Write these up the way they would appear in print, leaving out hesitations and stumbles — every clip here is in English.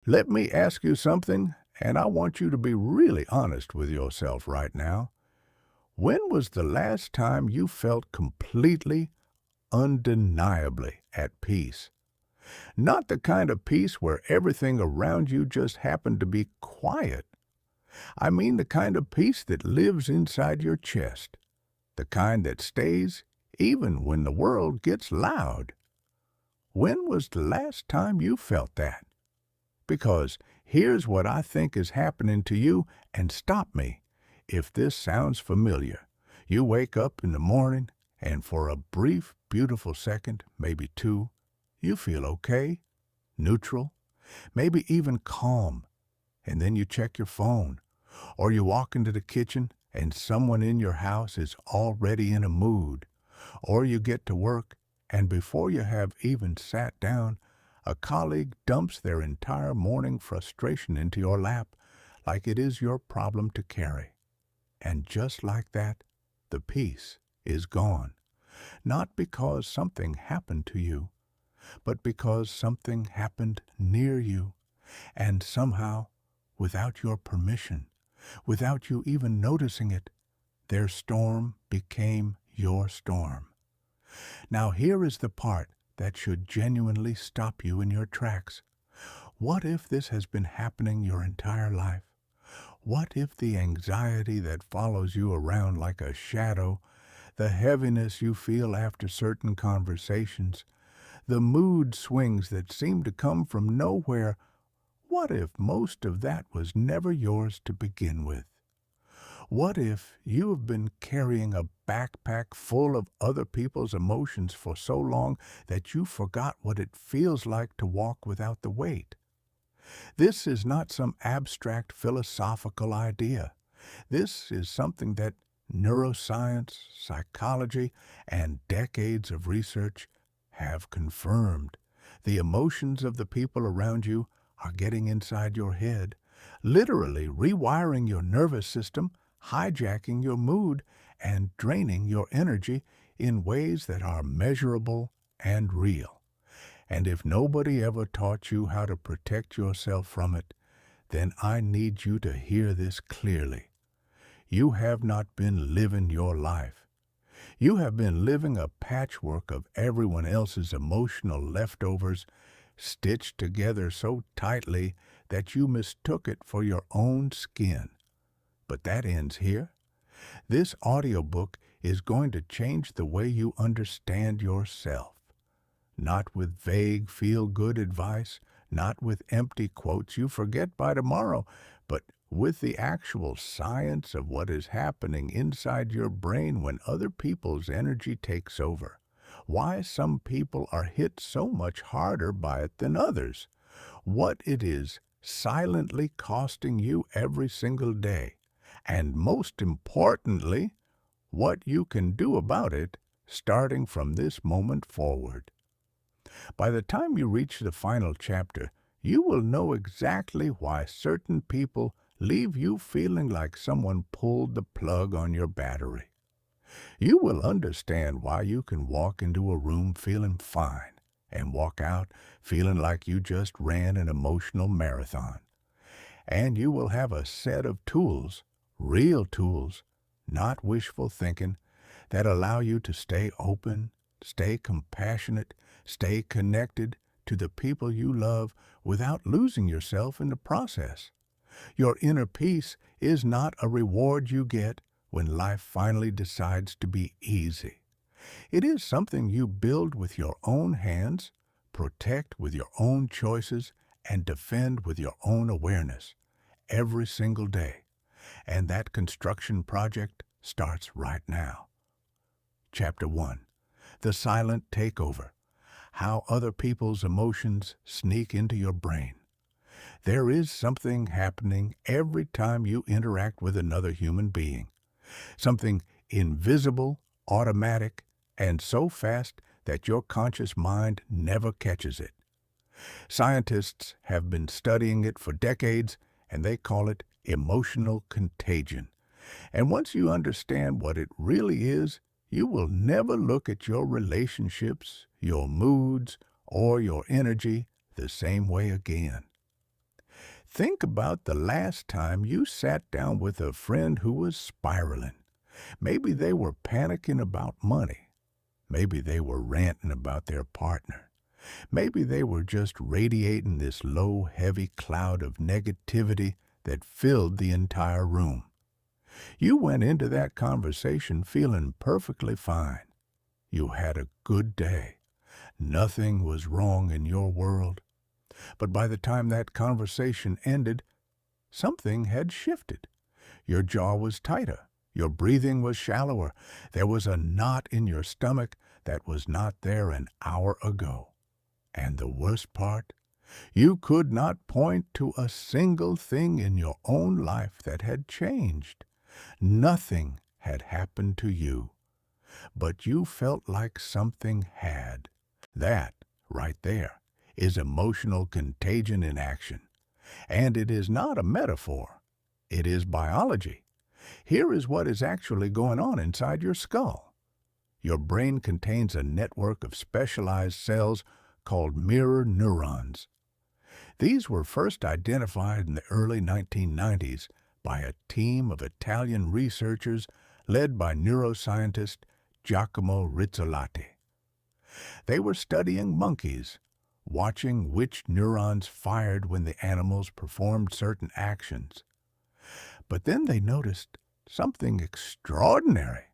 Let me ask you something, and I want you to be really honest with yourself right now. When was the last time you felt completely, undeniably at peace? Not the kind of peace where everything around you just happened to be quiet. I mean the kind of peace that lives inside your chest, the kind that stays even when the world gets loud. When was the last time you felt that? Because here's what I think is happening to you, and stop me if this sounds familiar. You wake up in the morning, and for a brief, beautiful second, maybe two, you feel okay, neutral, maybe even calm. And then you check your phone, or you walk into the kitchen and someone in your house is already in a mood. Or you get to work, and before you have even sat down, a colleague dumps their entire morning frustration into your lap like it is your problem to carry. And just like that, the peace is gone. Not because something happened to you, but because something happened near you, and somehow, without your permission, without you even noticing it, their storm became your storm. Now here is the part that should genuinely stop you in your tracks. What if this has been happening your entire life? What if the anxiety that follows you around like a shadow, the heaviness you feel after certain conversations, the mood swings that seem to come from nowhere, what if most of that was never yours to begin with? What if you have been carrying a backpack full of other people's emotions for so long that you forgot what it feels like to walk without the weight? This is not some abstract philosophical idea. This is something that neuroscience, psychology, and decades of research have confirmed. The emotions of the people around you are getting inside your head, literally rewiring your nervous system, hijacking your mood, and draining your energy in ways that are measurable and real. And if nobody ever taught you how to protect yourself from it, then I need you to hear this clearly. You have not been living your life. You have been living a patchwork of everyone else's emotional leftovers, stitched together so tightly that you mistook it for your own skin. But that ends here. This audiobook is going to change the way you understand yourself. Not with vague feel-good advice, not with empty quotes you forget by tomorrow, but with the actual science of what is happening inside your brain when other people's energy takes over. Why some people are hit so much harder by it than others. What it is silently costing you every single day. And most importantly, what you can do about it starting from this moment forward. By the time you reach the final chapter, you will know exactly why certain people leave you feeling like someone pulled the plug on your battery. You will understand why you can walk into a room feeling fine and walk out feeling like you just ran an emotional marathon. And you will have a set of tools, real tools, not wishful thinking, that allow you to stay open, stay compassionate, stay connected to the people you love without losing yourself in the process. Your inner peace is not a reward you get when life finally decides to be easy. It is something you build with your own hands, protect with your own choices, and defend with your own awareness every single day. And that construction project starts right now. Chapter 1. The Silent Takeover. How other people's emotions sneak into your brain. There is something happening every time you interact with another human being. Something invisible, automatic, and so fast that your conscious mind never catches it. Scientists have been studying it for decades, and they call it emotional contagion. And once you understand what it really is, you will never look at your relationships, your moods, or your energy the same way again. Think about the last time you sat down with a friend who was spiraling. Maybe they were panicking about money. Maybe they were ranting about their partner. Maybe they were just radiating this low, heavy cloud of negativity that filled the entire room. You went into that conversation feeling perfectly fine. You had a good day. Nothing was wrong in your world. But by the time that conversation ended, something had shifted. Your jaw was tighter. Your breathing was shallower. There was a knot in your stomach that was not there an hour ago. And the worst part, you could not point to a single thing in your own life that had changed. Nothing had happened to you, but you felt like something had. That, right there, is emotional contagion in action. And it is not a metaphor. It is biology. Here is what is actually going on inside your skull. Your brain contains a network of specialized cells called mirror neurons. These were first identified in the early 1990s by a team of Italian researchers led by neuroscientist Giacomo Rizzolatti. They were studying monkeys, watching which neurons fired when the animals performed certain actions. But then they noticed something extraordinary.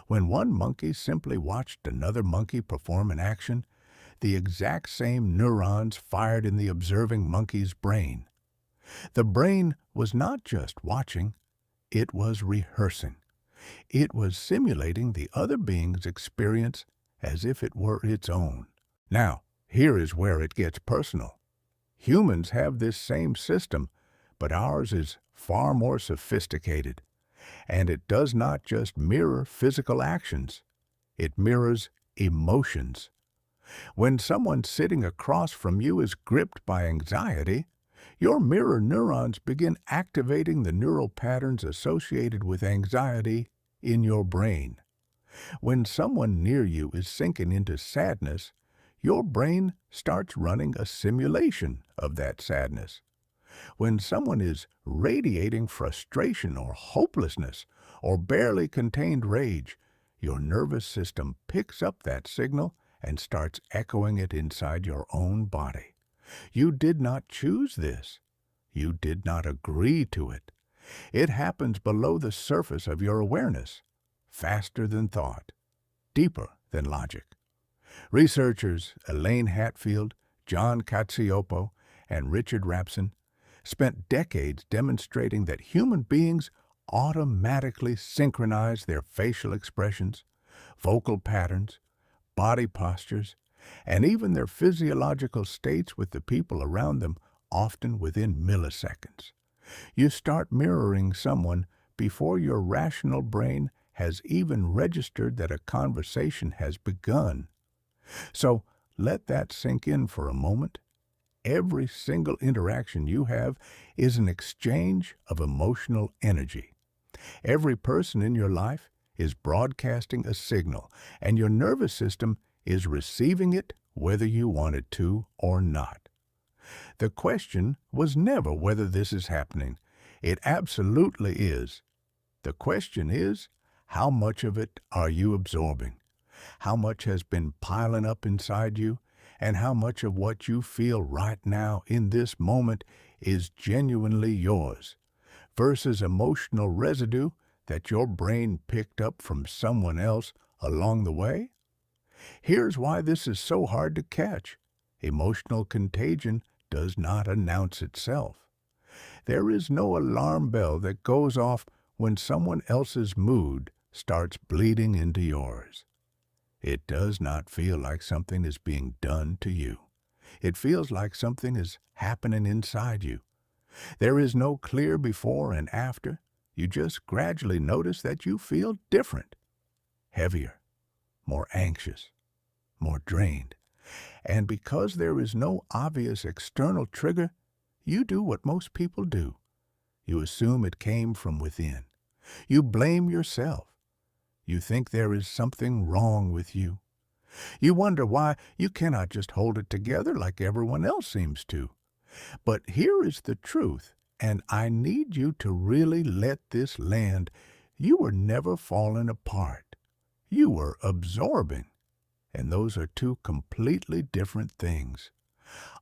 When one monkey simply watched another monkey perform an action, the exact same neurons fired in the observing monkey's brain. The brain was not just watching, it was rehearsing. It was simulating the other being's experience as if it were its own. Now, here is where it gets personal. Humans have this same system, but ours is far more sophisticated. And it does not just mirror physical actions. It mirrors emotions. When someone sitting across from you is gripped by anxiety, your mirror neurons begin activating the neural patterns associated with anxiety in your brain. When someone near you is sinking into sadness, your brain starts running a simulation of that sadness. When someone is radiating frustration or hopelessness or barely contained rage, your nervous system picks up that signal and starts echoing it inside your own body. You did not choose this. You did not agree to it. It happens below the surface of your awareness, faster than thought, deeper than logic. Researchers Elaine Hatfield, John Cacioppo, and Richard Rapson spent decades demonstrating that human beings automatically synchronize their facial expressions, vocal patterns, body postures, and even their physiological states with the people around them, often within milliseconds. You start mirroring someone before your rational brain has even registered that a conversation has begun. So let that sink in for a moment. Every single interaction you have is an exchange of emotional energy. Every person in your life is broadcasting a signal, and your nervous system is receiving it whether you want it to or not. The question was never whether this is happening. It absolutely is. The question is, how much of it are you absorbing? How much has been piling up inside you? And how much of what you feel right now in this moment is genuinely yours versus emotional residue that your brain picked up from someone else along the way? Here's why this is so hard to catch. Emotional contagion does not announce itself. There is no alarm bell that goes off when someone else's mood starts bleeding into yours. It does not feel like something is being done to you. It feels like something is happening inside you. There is no clear before and after. You just gradually notice that you feel different, heavier, more anxious, more drained. And because there is no obvious external trigger, you do what most people do. You assume it came from within. You blame yourself. You think there is something wrong with you. You wonder why you cannot just hold it together like everyone else seems to. But here is the truth, and I need you to really let this land. You were never falling apart. You were absorbing. And those are two completely different things.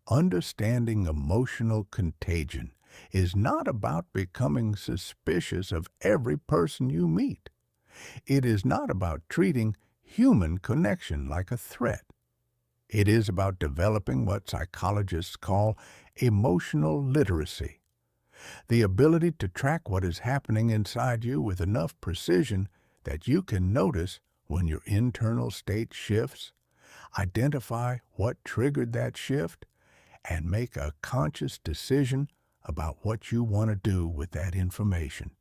Understanding emotional contagion is not about becoming suspicious of every person you meet. It is not about treating human connection like a threat. It is about developing what psychologists call emotional literacy, the ability to track what is happening inside you with enough precision that you can notice when your internal state shifts, identify what triggered that shift, and make a conscious decision about what you want to do with that information.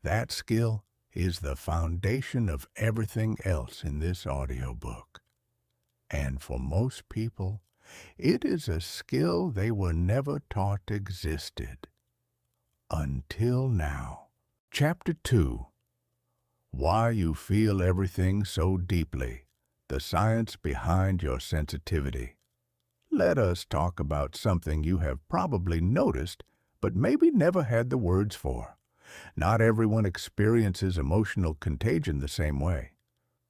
That skill is the foundation of everything else in this audiobook. And for most people, it is a skill they were never taught existed. Until now. Chapter 2. Why You Feel Everything So Deeply. The Science Behind Your Sensitivity. Let us talk about something you have probably noticed, but maybe never had the words for. Not everyone experiences emotional contagion the same way.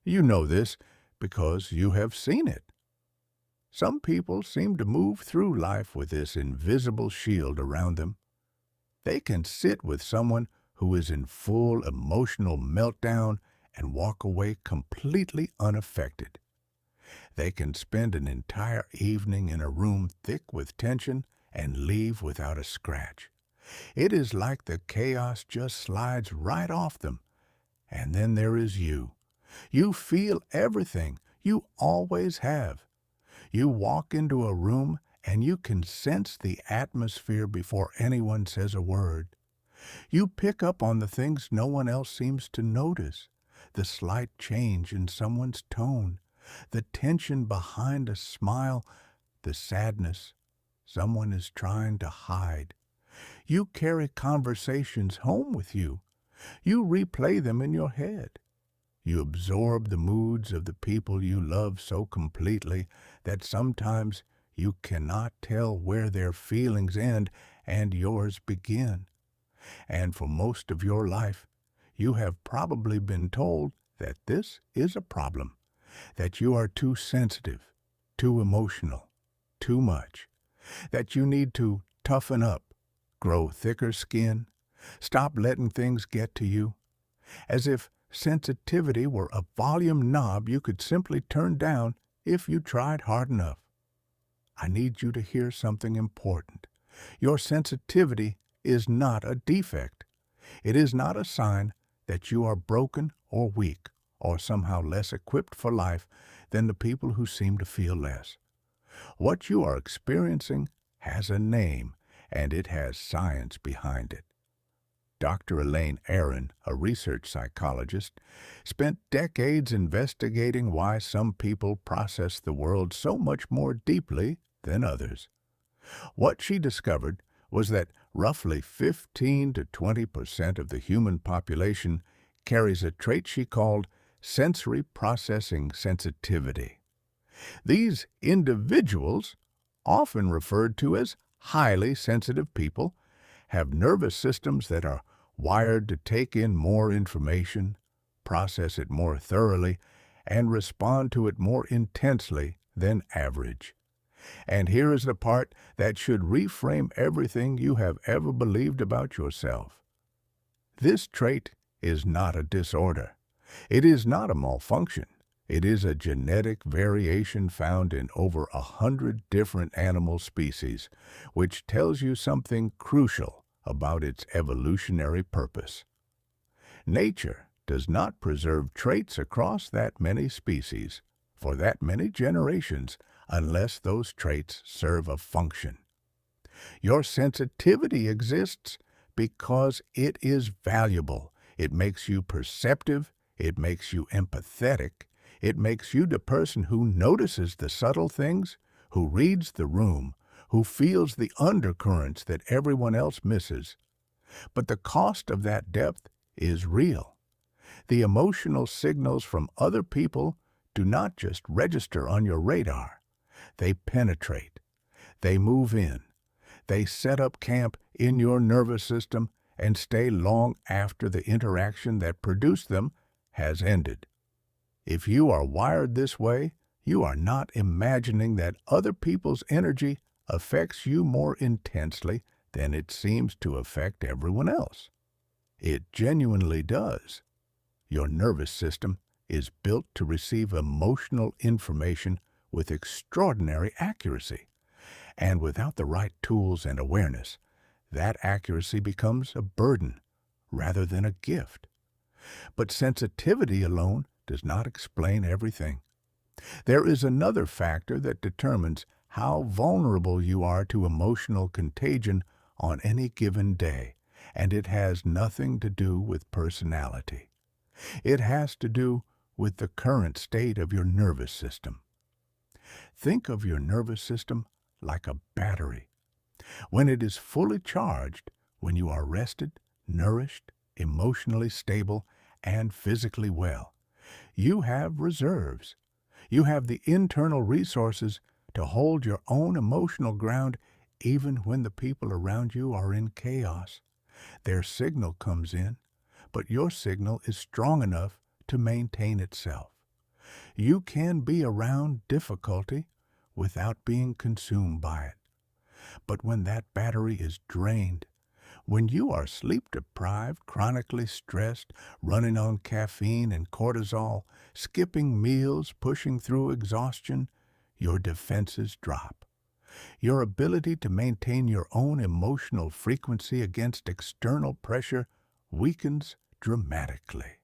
You know this because you have seen it. Some people seem to move through life with this invisible shield around them. They can sit with someone who is in full emotional meltdown and walk away completely unaffected. They can spend an entire evening in a room thick with tension and leave without a scratch. It is like the chaos just slides right off them. And then there is you. You feel everything. You always have. You walk into a room and you can sense the atmosphere before anyone says a word. You pick up on the things no one else seems to notice, the slight change in someone's tone, the tension behind a smile, the sadness someone is trying to hide. You carry conversations home with you. You replay them in your head. You absorb the moods of the people you love so completely that sometimes you cannot tell where their feelings end and yours begin. And for most of your life, you have probably been told that this is a problem, that you are too sensitive, too emotional, too much, that you need to toughen up, grow thicker skin, stop letting things get to you, as if sensitivity were a volume knob you could simply turn down if you tried hard enough. I need you to hear something important. Your sensitivity is not a defect. It is not a sign that you are broken or weak or somehow less equipped for life than the people who seem to feel less. What you are experiencing has a name, and it has science behind it. Dr. Elaine Aron, a research psychologist, spent decades investigating why some people process the world so much more deeply than others. What she discovered was that roughly 15 to 20% of the human population carries a trait she called sensory processing sensitivity. These individuals, often referred to as highly sensitive people, have nervous systems that are wired to take in more information, process it more thoroughly, and respond to it more intensely than average. And here is the part that should reframe everything you have ever believed about yourself. This trait is not a disorder. It is not a malfunction. It is a genetic variation found in over 100 different animal species, which tells you something crucial about its evolutionary purpose. Nature does not preserve traits across that many species for that many generations unless those traits serve a function. Your sensitivity exists because it is valuable. It makes you perceptive. It makes you empathetic. It makes you the person who notices the subtle things, who reads the room, who feels the undercurrents that everyone else misses. But the cost of that depth is real. The emotional signals from other people do not just register on your radar. They penetrate. They move in. They set up camp in your nervous system and stay long after the interaction that produced them has ended. If you are wired this way, you are not imagining that other people's energy affects you more intensely than it seems to affect everyone else. It genuinely does. Your nervous system is built to receive emotional information with extraordinary accuracy, and without the right tools and awareness, that accuracy becomes a burden rather than a gift. But sensitivity alone does not explain everything. There is another factor that determines how vulnerable you are to emotional contagion on any given day, and it has nothing to do with personality. It has to do with the current state of your nervous system. Think of your nervous system like a battery. When it is fully charged, when you are rested, nourished, emotionally stable, and physically well, you have reserves. You have the internal resources to hold your own emotional ground even when the people around you are in chaos. Their signal comes in, but your signal is strong enough to maintain itself. You can be around difficulty without being consumed by it. But when that battery is drained, when you are sleep-deprived, chronically stressed, running on caffeine and cortisol, skipping meals, pushing through exhaustion, your defenses drop. Your ability to maintain your own emotional frequency against external pressure weakens dramatically.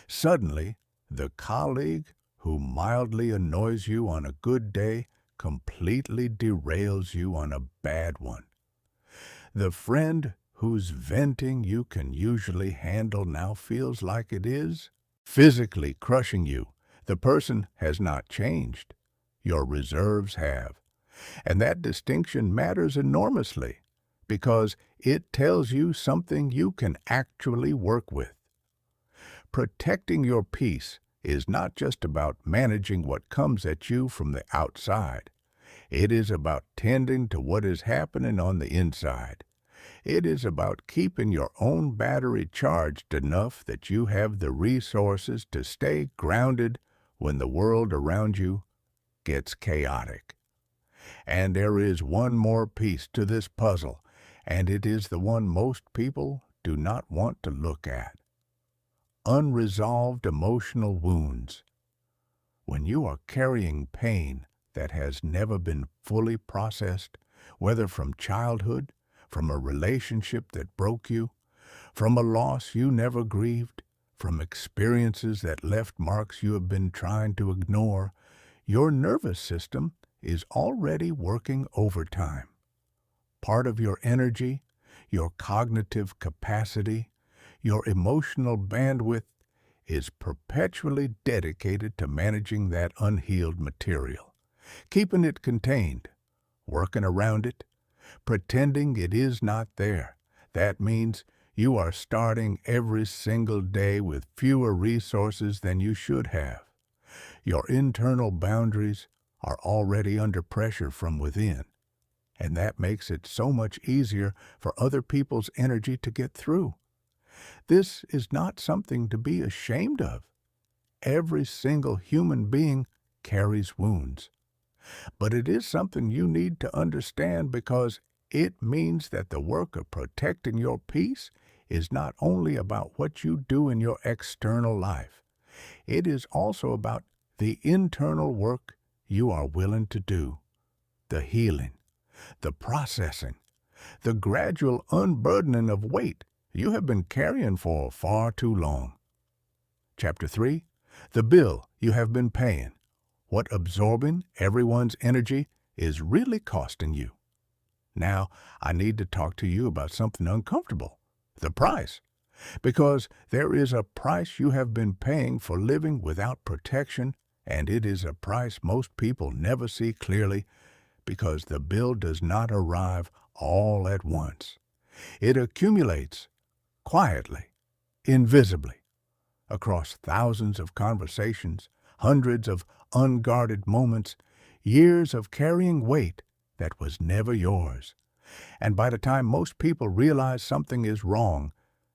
Suddenly, the colleague who mildly annoys you on a good day completely derails you on a bad one. The friend whose venting you can usually handle now feels like it is physically crushing you. The person has not changed. Your reserves have. And that distinction matters enormously because it tells you something you can actually work with. Protecting your peace is not just about managing what comes at you from the outside. It is about tending to what is happening on the inside. It is about keeping your own battery charged enough that you have the resources to stay grounded when the world around you gets chaotic. And there is one more piece to this puzzle, and it is the one most people do not want to look at. Unresolved emotional wounds. When you are carrying pain that has never been fully processed, whether from childhood, from a relationship that broke you, from a loss you never grieved, from experiences that left marks you have been trying to ignore, your nervous system is already working overtime. Part of your energy, your cognitive capacity, your emotional bandwidth is perpetually dedicated to managing that unhealed material, keeping it contained, working around it, pretending it is not there. That means you are starting every single day with fewer resources than you should have. Your internal boundaries are already under pressure from within, and that makes it so much easier for other people's energy to get through. This is not something to be ashamed of. Every single human being carries wounds. But it is something you need to understand because it means that the work of protecting your peace is not only about what you do in your external life. It is also about the internal work you are willing to do, the healing, the processing, the gradual unburdening of weight you have been carrying for far too long. Chapter 3. The bill you have been paying. What absorbing everyone's energy is really costing you. Now, I need to talk to you about something uncomfortable, the price. Because there is a price you have been paying for living without protection, and it is a price most people never see clearly because the bill does not arrive all at once. It accumulates quietly, invisibly, across thousands of conversations, hundreds of unguarded moments, years of carrying weight that was never yours. And by the time most people realize something is wrong,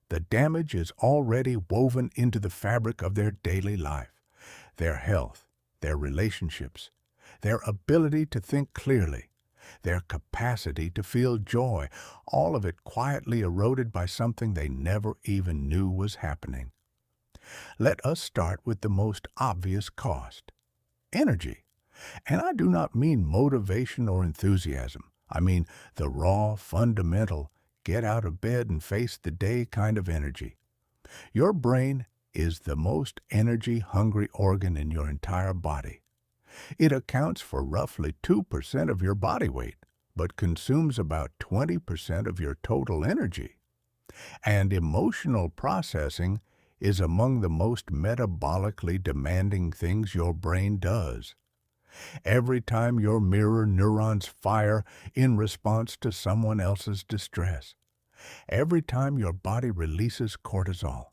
the damage is already woven into the fabric of their daily life, their health, their relationships, their ability to think clearly, their capacity to feel joy, all of it quietly eroded by something they never even knew was happening. Let us start with the most obvious cost: energy. And I do not mean motivation or enthusiasm. I mean the raw, fundamental, get out of bed and face the day kind of energy. Your brain is the most energy-hungry organ in your entire body. It accounts for roughly 2% of your body weight, but consumes about 20% of your total energy. And emotional processing is among the most metabolically demanding things your brain does. Every time your mirror neurons fire in response to someone else's distress, every time your body releases cortisol,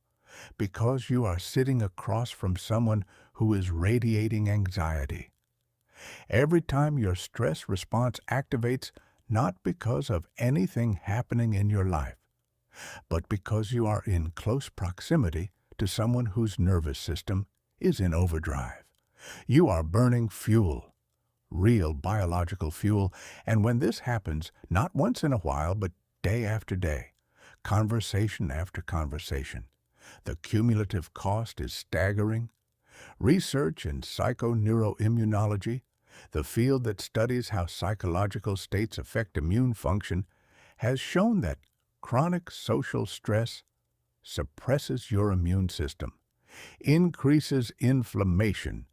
because you are sitting across from someone who is radiating anxiety, every time your stress response activates not because of anything happening in your life, but because you are in close proximity to someone whose nervous system is in overdrive. You are burning fuel, real biological fuel, and when this happens, not once in a while, but day after day, conversation after conversation, the cumulative cost is staggering. Research in psychoneuroimmunology, the field that studies how psychological states affect immune function, has shown that chronic social stress suppresses your immune system, increases inflammation,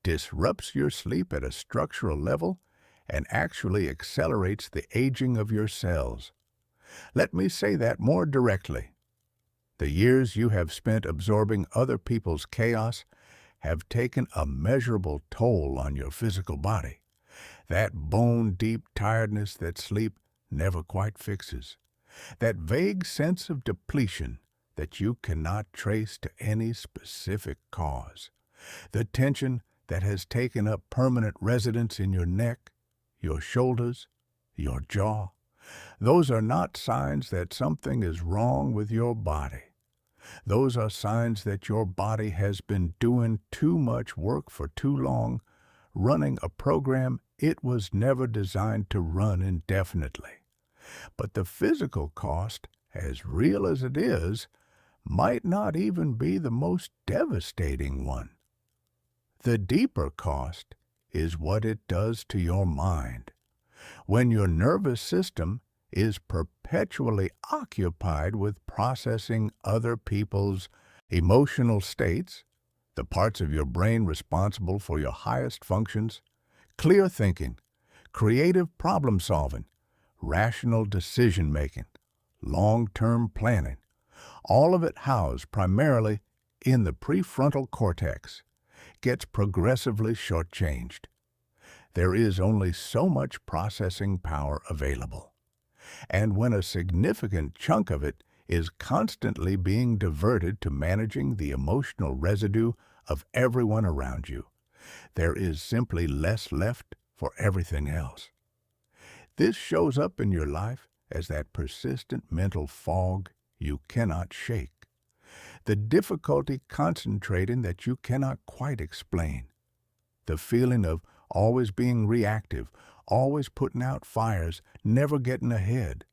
disrupts your sleep at a structural level, and actually accelerates the aging of your cells. Let me say that more directly. The years you have spent absorbing other people's chaos have taken a measurable toll on your physical body. That bone-deep tiredness that sleep never quite fixes. That vague sense of depletion that you cannot trace to any specific cause. The tension that has taken up permanent residence in your neck, your shoulders, your jaw. Those are not signs that something is wrong with your body. Those are signs that your body has been doing too much work for too long, running a program it was never designed to run indefinitely. But the physical cost, as real as it is, might not even be the most devastating one. The deeper cost is what it does to your mind. When your nervous system is perpetually occupied with processing other people's emotional states, the parts of your brain responsible for your highest functions, clear thinking, creative problem solving, rational decision making, long-term planning, all of it housed primarily in the prefrontal cortex, gets progressively shortchanged. There is only so much processing power available. And when a significant chunk of it is constantly being diverted to managing the emotional residue of everyone around you, there is simply less left for everything else. This shows up in your life as that persistent mental fog you cannot shake. The difficulty concentrating that you cannot quite explain. The feeling of always being reactive, always putting out fires, never getting ahead.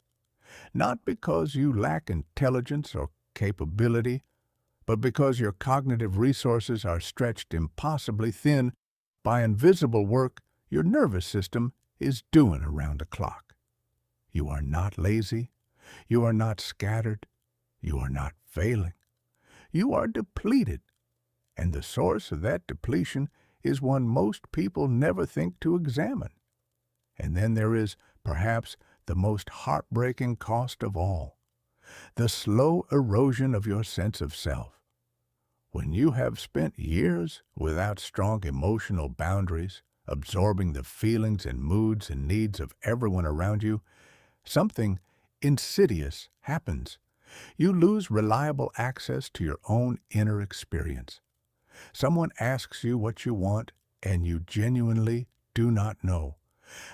Not because you lack intelligence or capability, but because your cognitive resources are stretched impossibly thin by invisible work your nervous system is doing around the clock. You are not lazy. You are not scattered. You are not failing. You are depleted, and the source of that depletion is one most people never think to examine. And then there is, perhaps, the most heartbreaking cost of all, the slow erosion of your sense of self. When you have spent years without strong emotional boundaries, absorbing the feelings and moods and needs of everyone around you, something insidious happens. You lose reliable access to your own inner experience. Someone asks you what you want, and you genuinely do not know.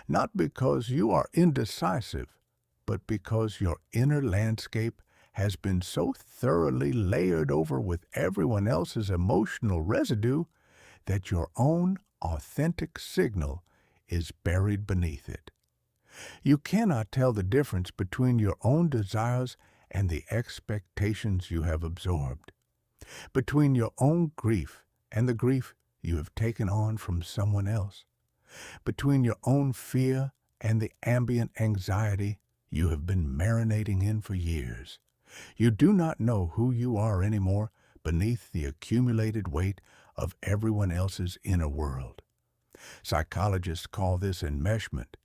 Not because you are indecisive, but because your inner landscape has been so thoroughly layered over with everyone else's emotional residue that your own authentic signal is buried beneath it. You cannot tell the difference between your own desires and the expectations you have absorbed, between your own grief and the grief you have taken on from someone else, between your own fear and the ambient anxiety you have been marinating in for years. You do not know who you are anymore beneath the accumulated weight of everyone else's inner world. Psychologists call this enmeshment,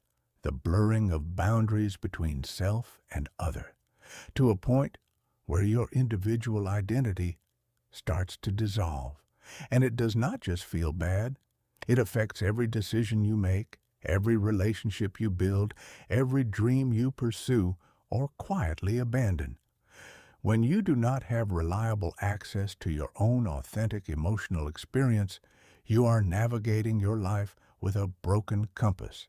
the blurring of boundaries between self and other, to a point where your individual identity starts to dissolve. And it does not just feel bad. It affects every decision you make, every relationship you build, every dream you pursue or quietly abandon. When you do not have reliable access to your own authentic emotional experience, you are navigating your life with a broken compass.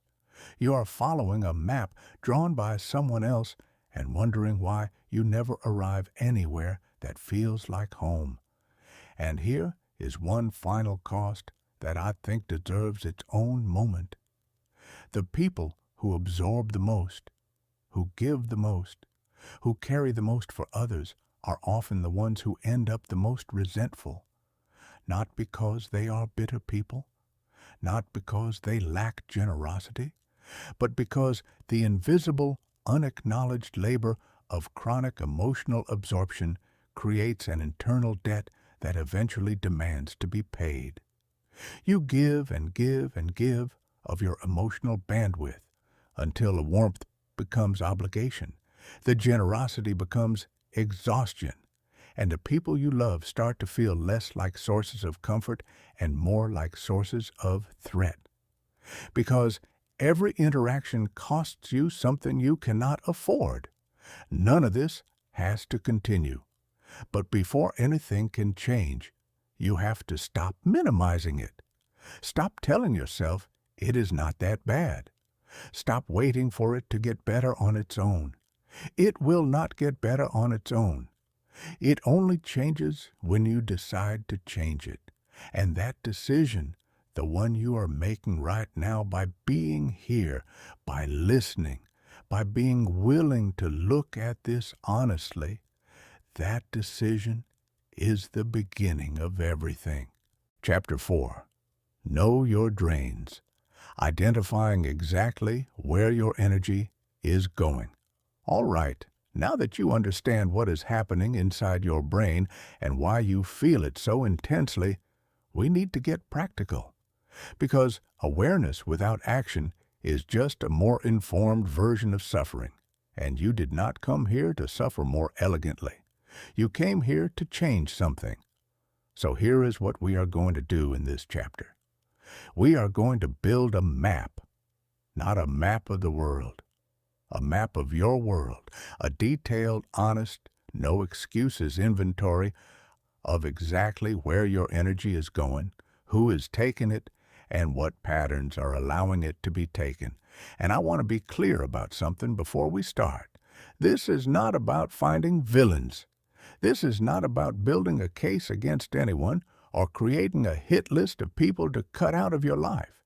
You are following a map drawn by someone else and wondering why you never arrive anywhere that feels like home. And here is one final cost that I think deserves its own moment. The people who absorb the most, who give the most, who carry the most for others are often the ones who end up the most resentful, not because they are bitter people, not because they lack generosity, but because the invisible, unacknowledged labor of chronic emotional absorption creates an internal debt that eventually demands to be paid. You give and give and give of your emotional bandwidth until the warmth becomes obligation, the generosity becomes exhaustion, and the people you love start to feel less like sources of comfort and more like sources of threat. Because every interaction costs you something you cannot afford. None of this has to continue. But before anything can change, you have to stop minimizing it. Stop telling yourself it is not that bad. Stop waiting for it to get better on its own. It will not get better on its own. It only changes when you decide to change it. And that decision, the one you are making right now by being here, by listening, by being willing to look at this honestly, that decision is the beginning of everything. Chapter 4. Know your drains. Identifying exactly where your energy is going. All right, now that you understand what is happening inside your brain and why you feel it so intensely, we need to get practical. Because awareness without action is just a more informed version of suffering. And you did not come here to suffer more elegantly. You came here to change something. So here is what we are going to do in this chapter. We are going to build a map, not a map of the world, a map of your world, a detailed, honest, no excuses inventory of exactly where your energy is going, who is taking it, and what patterns are allowing it to be taken. And I want to be clear about something before we start. This is not about finding villains. This is not about building a case against anyone or creating a hit list of people to cut out of your life.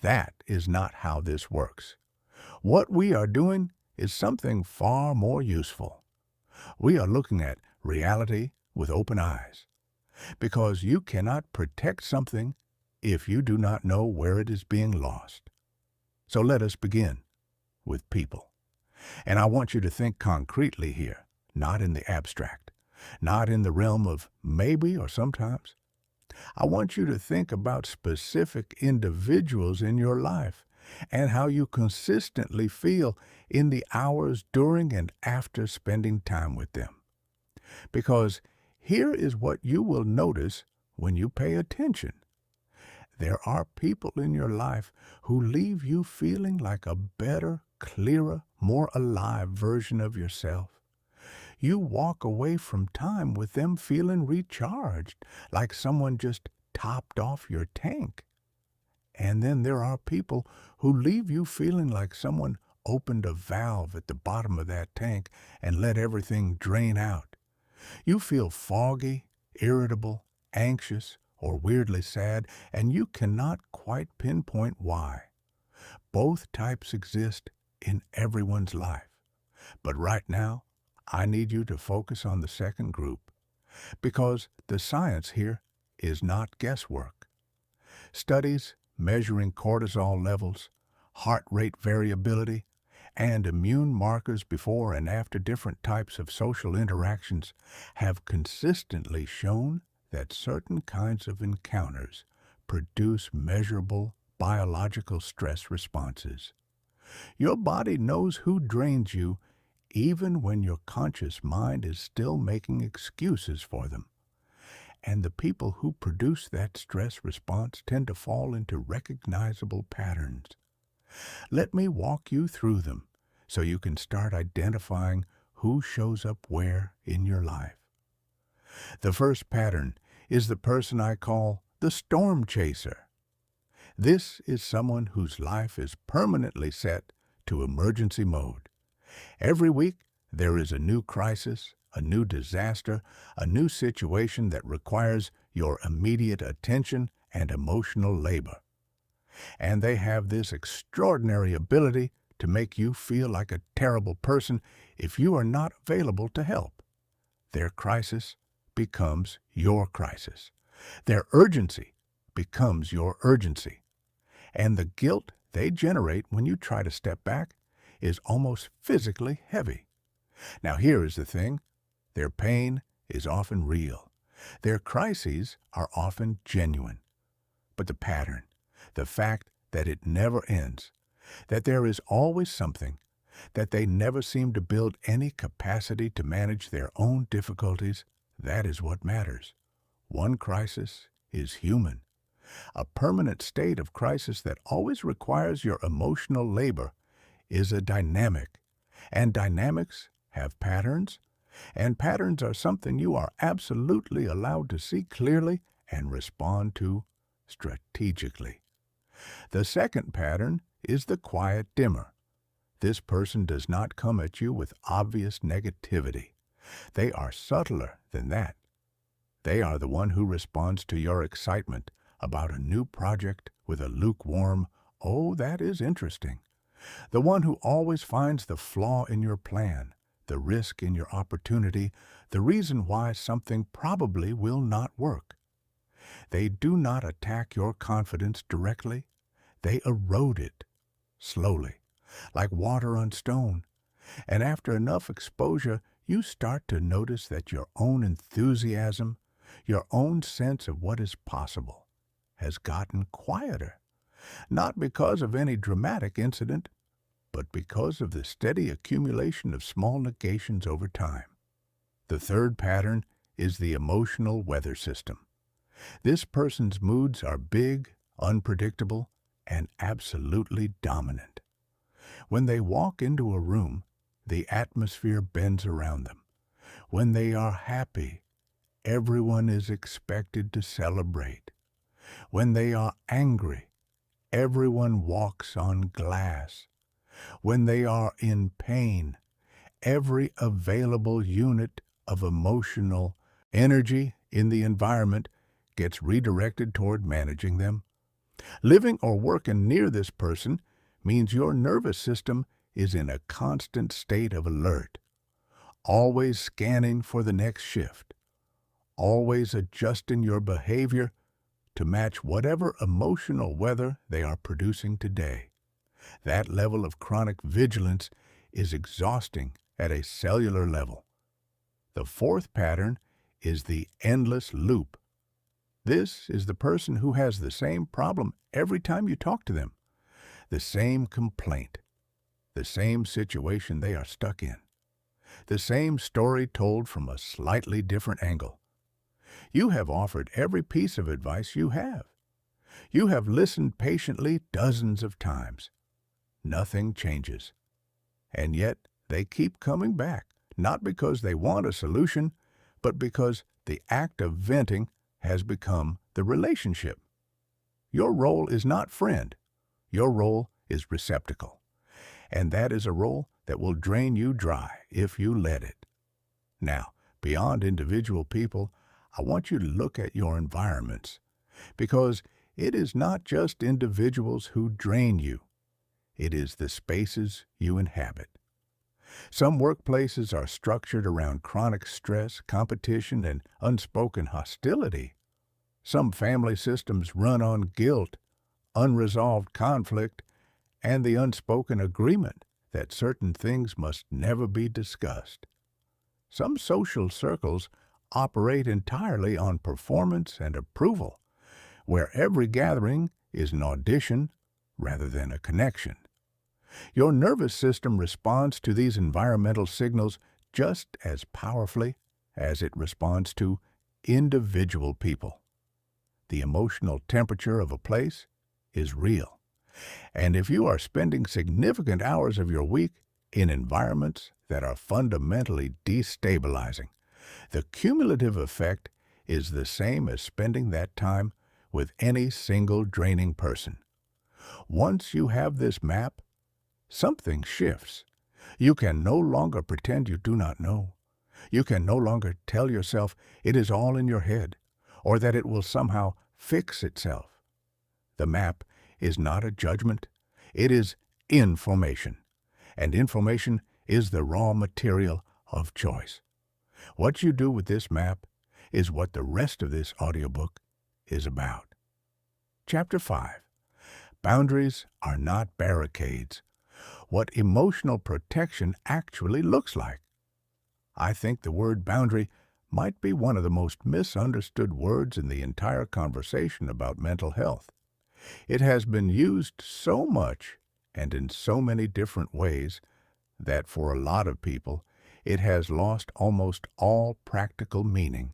That is not how this works. What we are doing is something far more useful. We are looking at reality with open eyes, because you cannot protect something if you do not know where it is being lost. So let us begin with people. And I want you to think concretely here, not in the abstract, not in the realm of maybe or sometimes. I want you to think about specific individuals in your life and how you consistently feel in the hours during and after spending time with them. Because here is what you will notice when you pay attention. There are people in your life who leave you feeling like a better, clearer, more alive version of yourself. You walk away from time with them feeling recharged, like someone just topped off your tank. And then there are people who leave you feeling like someone opened a valve at the bottom of that tank and let everything drain out. You feel foggy, irritable, anxious, or weirdly sad, and you cannot quite pinpoint why. Both types exist in everyone's life. But right now, I need you to focus on the second group, because the science here is not guesswork. Studies measuring cortisol levels, heart rate variability, and immune markers before and after different types of social interactions have consistently shown that certain kinds of encounters produce measurable biological stress responses. Your body knows who drains you even when your conscious mind is still making excuses for them. And the people who produce that stress response tend to fall into recognizable patterns. Let me walk you through them so you can start identifying who shows up where in your life. The first pattern is the person I call the storm chaser. This is someone whose life is permanently set to emergency mode. Every week, there is a new crisis, a new disaster, a new situation that requires your immediate attention and emotional labor. And they have this extraordinary ability to make you feel like a terrible person if you are not available to help. Their crisis becomes your crisis. Their urgency becomes your urgency. And the guilt they generate when you try to step back is almost physically heavy. Now here is the thing. Their pain is often real. Their crises are often genuine. But the pattern, the fact that it never ends, that there is always something, that they never seem to build any capacity to manage their own difficulties, that is what matters. One crisis is human. A permanent state of crisis that always requires your emotional labor is a dynamic, and dynamics have patterns, and patterns are something you are absolutely allowed to see clearly and respond to strategically. The second pattern is the quiet dimmer. This person does not come at you with obvious negativity. They are subtler than that. They are the one who responds to your excitement about a new project with a lukewarm, "Oh, that is interesting." The one who always finds the flaw in your plan, the risk in your opportunity, the reason why something probably will not work. They do not attack your confidence directly. They erode it, slowly, like water on stone. And after enough exposure, you start to notice that your own enthusiasm, your own sense of what is possible, has gotten quieter. Not because of any dramatic incident, but because of the steady accumulation of small negations over time. The third pattern is the emotional weather system. This person's moods are big, unpredictable, and absolutely dominant. When they walk into a room, the atmosphere bends around them. When they are happy, everyone is expected to celebrate. When they are angry, everyone walks on glass. When they are in pain, every available unit of emotional energy in the environment gets redirected toward managing them. Living or working near this person means your nervous system is in a constant state of alert, always scanning for the next shift, always adjusting your behavior to match whatever emotional weather they are producing today. That level of chronic vigilance is exhausting at a cellular level. The fourth pattern is the endless loop. This is the person who has the same problem every time you talk to them, the same complaint, the same situation they are stuck in, the same story told from a slightly different angle. You have offered every piece of advice you have. You have listened patiently dozens of times. Nothing changes. And yet they keep coming back, not because they want a solution, but because the act of venting has become the relationship. Your role is not friend. Your role is receptacle. and that is a role that will drain you dry if you let it. Now, beyond individual people, I want you to look at your environments, because it is not just individuals who drain you. It is the spaces you inhabit. Some workplaces are structured around chronic stress, competition, and unspoken hostility. Some family systems run on guilt, unresolved conflict, and the unspoken agreement that certain things must never be discussed. Some social circles operate entirely on performance and approval, where every gathering is an audition rather than a connection. Your nervous system responds to these environmental signals just as powerfully as it responds to individual people. The emotional temperature of a place is real. And if you are spending significant hours of your week in environments that are fundamentally destabilizing, the cumulative effect is the same as spending that time with any single draining person. Once you have this map, something shifts. You can no longer pretend you do not know. You can no longer tell yourself it is all in your head, or that it will somehow fix itself. The map is not a judgment. It is information. And information is the raw material of choice. What you do with this map is what the rest of this audiobook is about. Chapter 5. Boundaries are not barricades. What emotional protection actually looks like. I think the word boundary might be one of the most misunderstood words in the entire conversation about mental health. It has been used so much and in so many different ways that for a lot of people it has lost almost all practical meaning.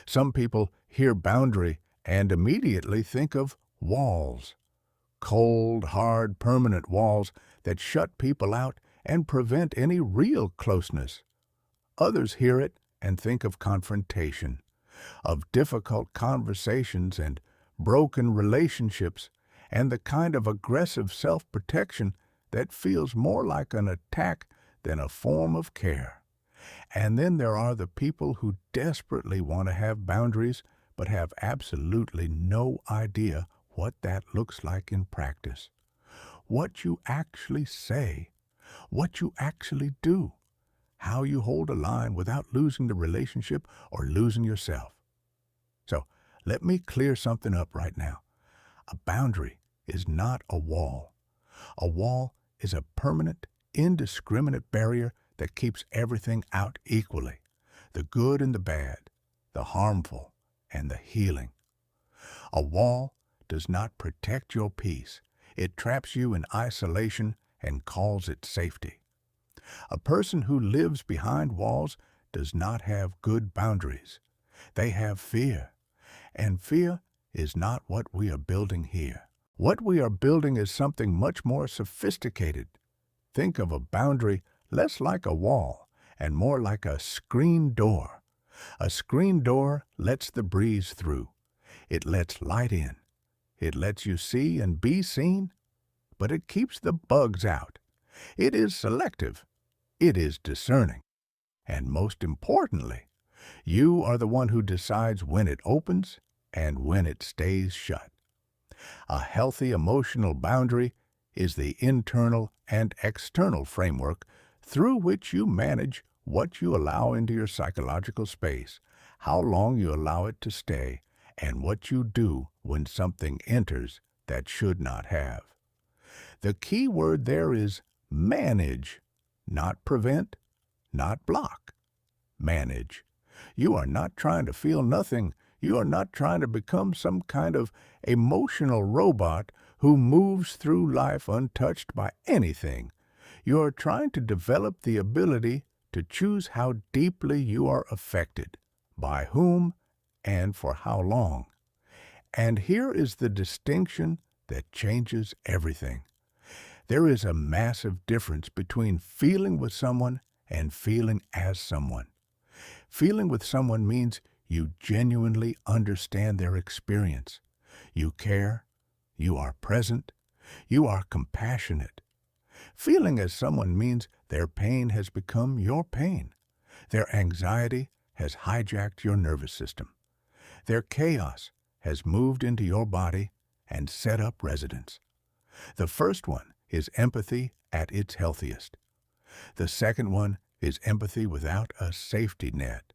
Some people hear boundary and immediately think of walls. Cold, hard, permanent walls that shut people out and prevent any real closeness. Others hear it and think of confrontation, of difficult conversations and broken relationships, and the kind of aggressive self-protection that feels more like an attack than a form of care. And then there are the people who desperately want to have boundaries but have absolutely no idea what that looks like in practice. What you actually say, what you actually do, how you hold a line without losing the relationship or losing yourself. So, let me clear something up right now. A boundary is not a wall. A wall is a permanent, indiscriminate barrier that keeps everything out equally, the good and the bad, the harmful and the healing. A wall does not protect your peace. It traps you in isolation and calls it safety. A person who lives behind walls does not have good boundaries. They have fear, and fear is not what we are building here. What we are building is something much more sophisticated. Think of a boundary less like a wall and more like a screen door. A screen door lets the breeze through. It lets light in. It lets you see and be seen, but it keeps the bugs out. It is selective. It is discerning. And most importantly, you are the one who decides when it opens and when it stays shut. A healthy emotional boundary is the internal and external framework through which you manage what you allow into your psychological space, how long you allow it to stay, and what you do when something enters that should not have. The key word there is manage, not prevent, not block. Manage. You are not trying to feel nothing. You are not trying to become some kind of emotional robot who moves through life untouched by anything. You are trying to develop the ability to choose how deeply you are affected, by whom, and for how long. And here is the distinction that changes everything. There is a massive difference between feeling with someone and feeling as someone. Feeling with someone means you genuinely understand their experience. You care. You are present. You are compassionate. Feeling as someone means their pain has become your pain. Their anxiety has hijacked your nervous system. Their chaos has moved into your body and set up residence. The first one is empathy at its healthiest. The second one is empathy without a safety net.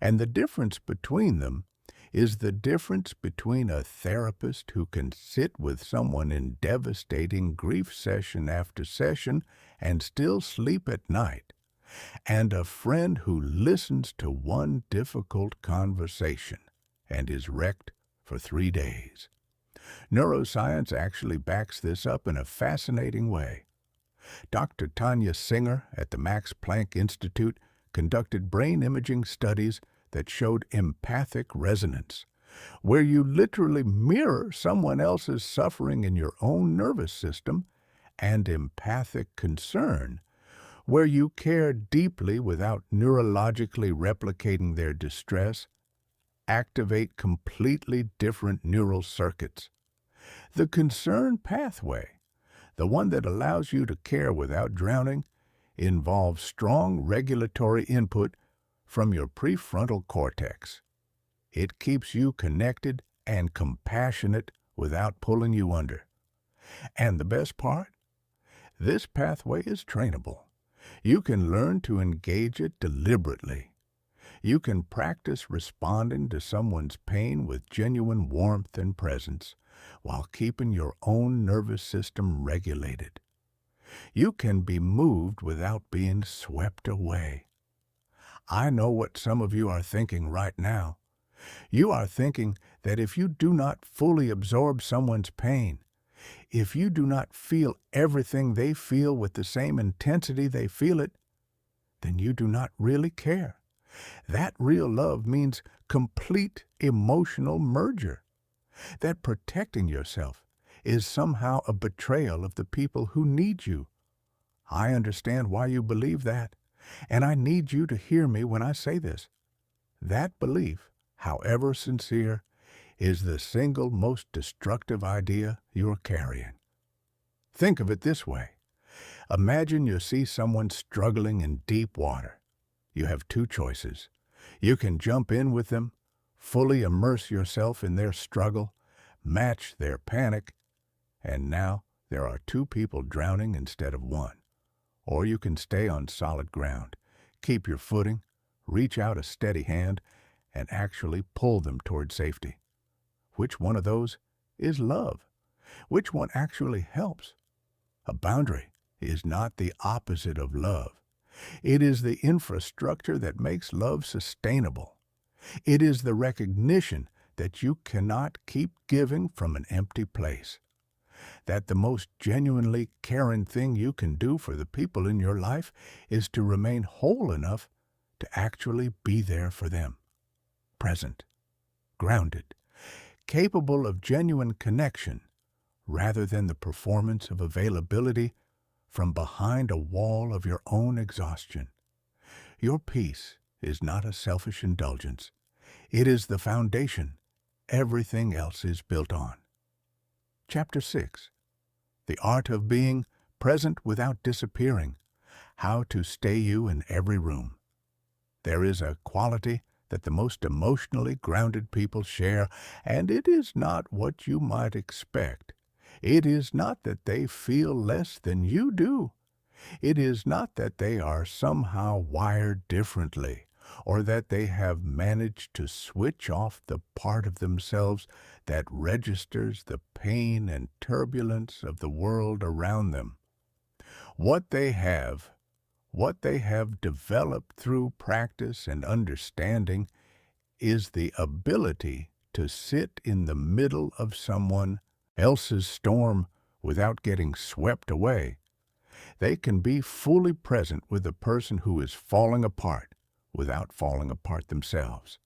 And the difference between them is the difference between a therapist who can sit with someone in devastating grief session after session and still sleep at night, and a friend who listens to one difficult conversation and is wrecked for 3 days. Neuroscience actually backs this up in a fascinating way. Dr. Tanya Singer at the Max Planck Institute conducted brain imaging studies that showed empathic resonance, where you literally mirror someone else's suffering in your own nervous system, and empathic concern, where you care deeply without neurologically replicating their distress, activate completely different neural circuits. The concern pathway, the one that allows you to care without drowning, involves strong regulatory input from your prefrontal cortex. It keeps you connected and compassionate without pulling you under. And the best part? This pathway is trainable. You can learn to engage it deliberately. You can practice responding to someone's pain with genuine warmth and presence while keeping your own nervous system regulated. You can be moved without being swept away. I know what some of you are thinking right now. You are thinking that if you do not fully absorb someone's pain, if you do not feel everything they feel with the same intensity they feel it, then you do not really care. That real love means complete emotional merger. That protecting yourself is somehow a betrayal of the people who need you. I understand why you believe that, and I need you to hear me when I say this. That belief, however sincere, is the single most destructive idea you're carrying. Think of it this way. Imagine you see someone struggling in deep water. You have two choices. You can jump in with them, fully immerse yourself in their struggle, match their panic, and now there are two people drowning instead of one. Or you can stay on solid ground, keep your footing, reach out a steady hand, and actually pull them toward safety. Which one of those is love? Which one actually helps? A boundary is not the opposite of love. It is the infrastructure that makes love sustainable. It is the recognition that you cannot keep giving from an empty place. That the most genuinely caring thing you can do for the people in your life is to remain whole enough to actually be there for them. Present, grounded, capable of genuine connection rather than the performance of availability from behind a wall of your own exhaustion. Your peace is not a selfish indulgence. It is the foundation everything else is built on. Chapter 6. The Art of Being Present Without Disappearing. How to Stay You in Every Room. There is a quality that the most emotionally grounded people share, and it is not what you might expect. It is not that they feel less than you do. It is not that they are somehow wired differently, or that they have managed to switch off the part of themselves that registers the pain and turbulence of the world around them. What they have developed through practice and understanding, is the ability to sit in the middle of someone else's storm without getting swept away. They can be fully present with a person who is falling apart without falling apart themselves.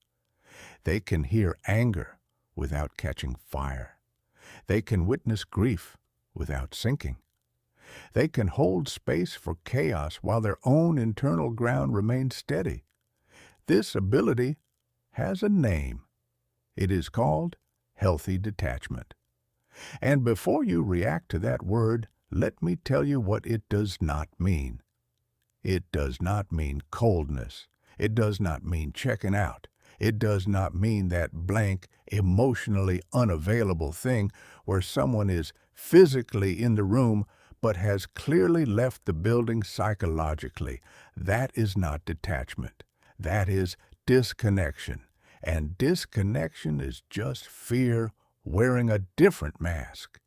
They can hear anger without catching fire. They can witness grief without sinking. They can hold space for chaos while their own internal ground remains steady. This ability has a name. It is called healthy detachment. And before you react to that word, Let me tell you what it does not mean. It does not mean coldness. It does not mean checking out. It does not mean that blank, emotionally unavailable thing where someone is physically in the room but has clearly left the building psychologically. That is not detachment. That is disconnection. And disconnection is just fear wearing a different mask.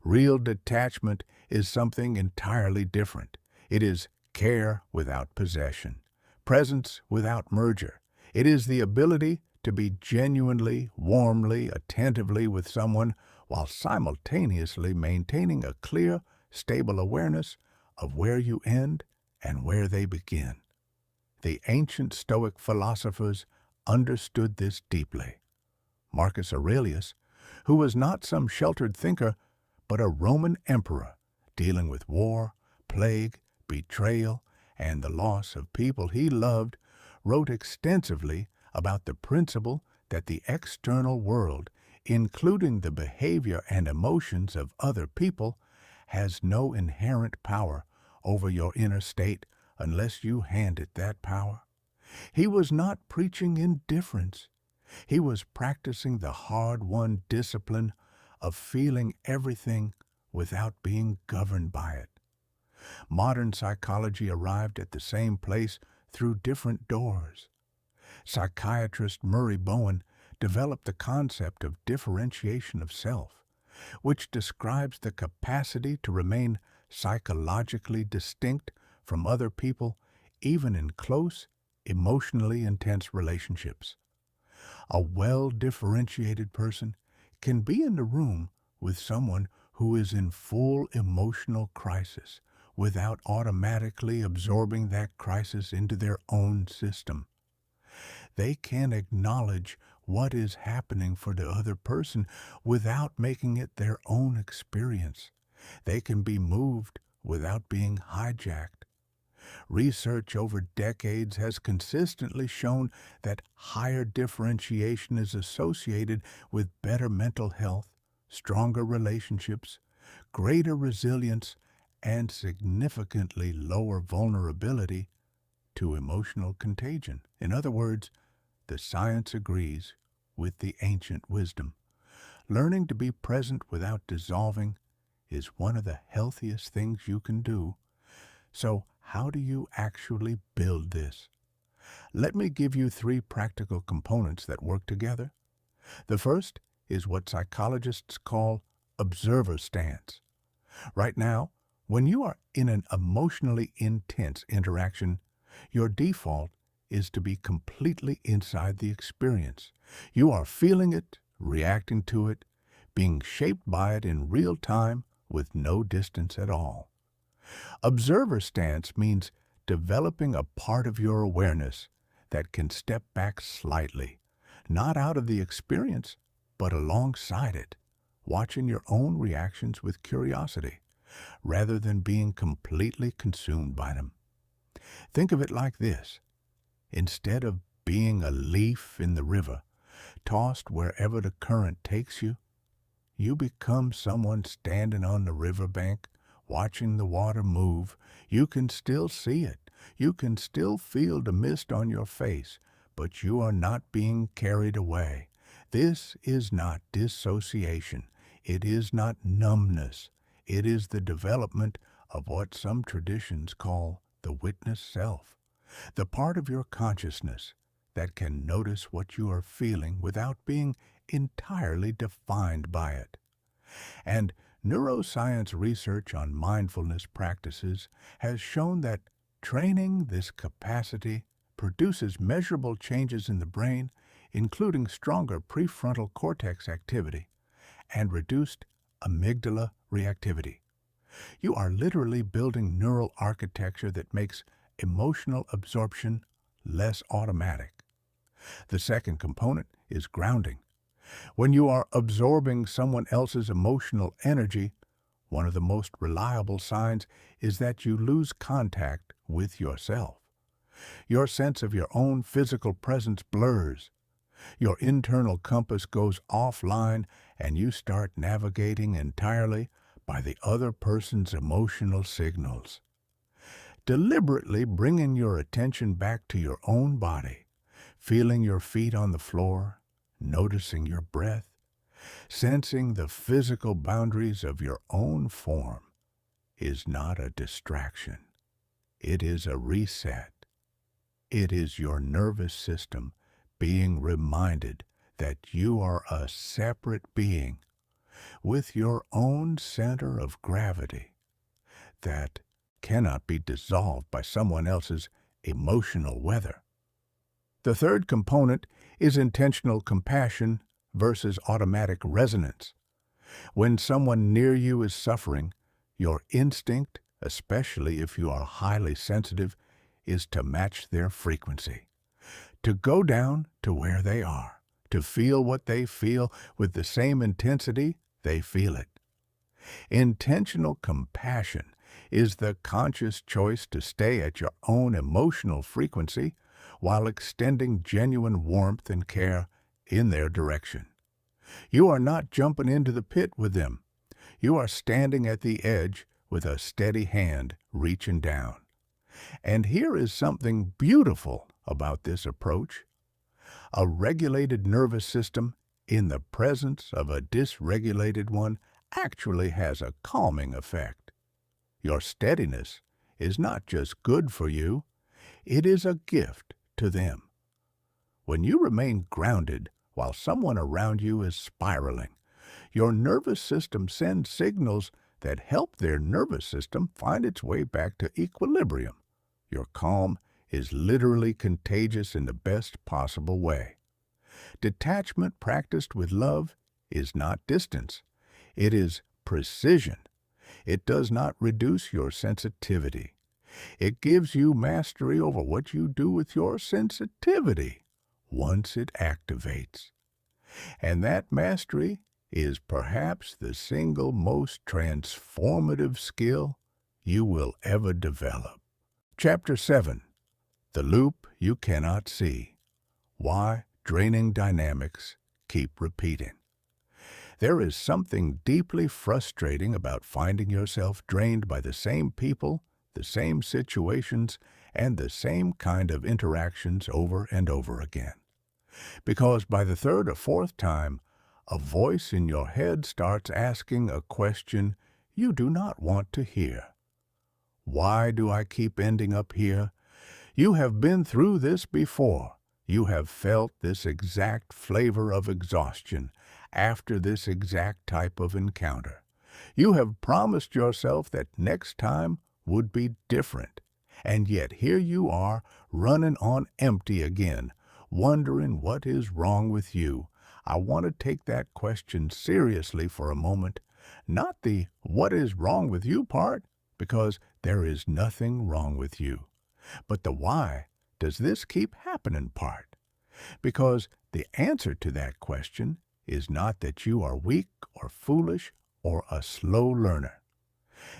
Real detachment is something entirely different. It is care without possession, presence without merger. It is the ability to be genuinely, warmly, attentively with someone while simultaneously maintaining a clear, stable awareness of where you end and where they begin. The ancient Stoic philosophers understood this deeply. Marcus Aurelius, who was not some sheltered thinker, but a Roman emperor dealing with war, plague, betrayal, and the loss of people he loved, wrote extensively about the principle that the external world, including the behavior and emotions of other people, has no inherent power over your inner state unless you hand it that power. He was not preaching indifference. He was practicing the hard-won discipline of feeling everything without being governed by it. Modern psychology arrived at the same place through different doors. Psychiatrist Murray Bowen developed the concept of differentiation of self, which describes the capacity to remain psychologically distinct from other people, even in close, emotionally intense relationships. A well-differentiated person can be in the room with someone who is in full emotional crisis without automatically absorbing that crisis into their own system. They can acknowledge what is happening for the other person without making it their own experience. They can be moved without being hijacked. Research over decades has consistently shown that higher differentiation is associated with better mental health, stronger relationships, greater resilience, and significantly lower vulnerability to emotional contagion. In other words, the science agrees with the ancient wisdom. Learning to be present without dissolving is one of the healthiest things you can do. So, how do you actually build this? Let me give you 3 practical components that work together. The first is what psychologists call observer stance. Right now, when you are in an emotionally intense interaction, your default is to be completely inside the experience. You are feeling it, reacting to it, being shaped by it in real time with no distance at all. Observer stance means developing a part of your awareness that can step back slightly, not out of the experience, but alongside it, watching your own reactions with curiosity, rather than being completely consumed by them. Think of it like this. Instead of being a leaf in the river, tossed wherever the current takes you, you become someone standing on the riverbank, watching the water move. You can still see it. You can still feel the mist on your face, but you are not being carried away. This is not dissociation. It is not numbness. It is the development of what some traditions call the witness self, the part of your consciousness that can notice what you are feeling without being entirely defined by it. And neuroscience research on mindfulness practices has shown that training this capacity produces measurable changes in the brain, including stronger prefrontal cortex activity and reduced amygdala reactivity. You are literally building neural architecture that makes emotional absorption less automatic. The second component is grounding. When you are absorbing someone else's emotional energy, one of the most reliable signs is that you lose contact with yourself. Your sense of your own physical presence blurs. Your internal compass goes offline and you start navigating entirely by the other person's emotional signals. Deliberately bringing your attention back to your own body, feeling your feet on the floor, noticing your breath, sensing the physical boundaries of your own form is not a distraction. It is a reset. It is your nervous system being reminded that you are a separate being with your own center of gravity that cannot be dissolved by someone else's emotional weather. The third component is intentional compassion versus automatic resonance. When someone near you is suffering, your instinct, especially if you are highly sensitive, is to match their frequency, to go down to where they are, to feel what they feel with the same intensity they feel it. Intentional compassion is the conscious choice to stay at your own emotional frequency while extending genuine warmth and care in their direction. You are not jumping into the pit with them. You are standing at the edge with a steady hand reaching down. And here is something beautiful about this approach. A regulated nervous system in the presence of a dysregulated one actually has a calming effect. Your steadiness is not just good for you, it is a gift to them. When you remain grounded while someone around you is spiraling, your nervous system sends signals that help their nervous system find its way back to equilibrium. Your calm is literally contagious in the best possible way. Detachment practiced with love is not distance. It is precision. It does not reduce your sensitivity. It gives you mastery over what you do with your sensitivity once it activates. And that mastery is perhaps the single most transformative skill you will ever develop. Chapter 7. The Loop You Cannot See. Why Draining Dynamics Keep Repeating. There is something deeply frustrating about finding yourself drained by the same people, the same situations, and the same kind of interactions over and over again. Because by the third or fourth time, a voice in your head starts asking a question you do not want to hear. Why do I keep ending up here? You have been through this before. You have felt this exact flavor of exhaustion after this exact type of encounter. You have promised yourself that next time would be different. And yet here you are, running on empty again, wondering what is wrong with you. I want to take that question seriously for a moment. Not the what is wrong with you part, because there is nothing wrong with you. But the why does this keep happening part? Because the answer to that question is not that you are weak or foolish or a slow learner.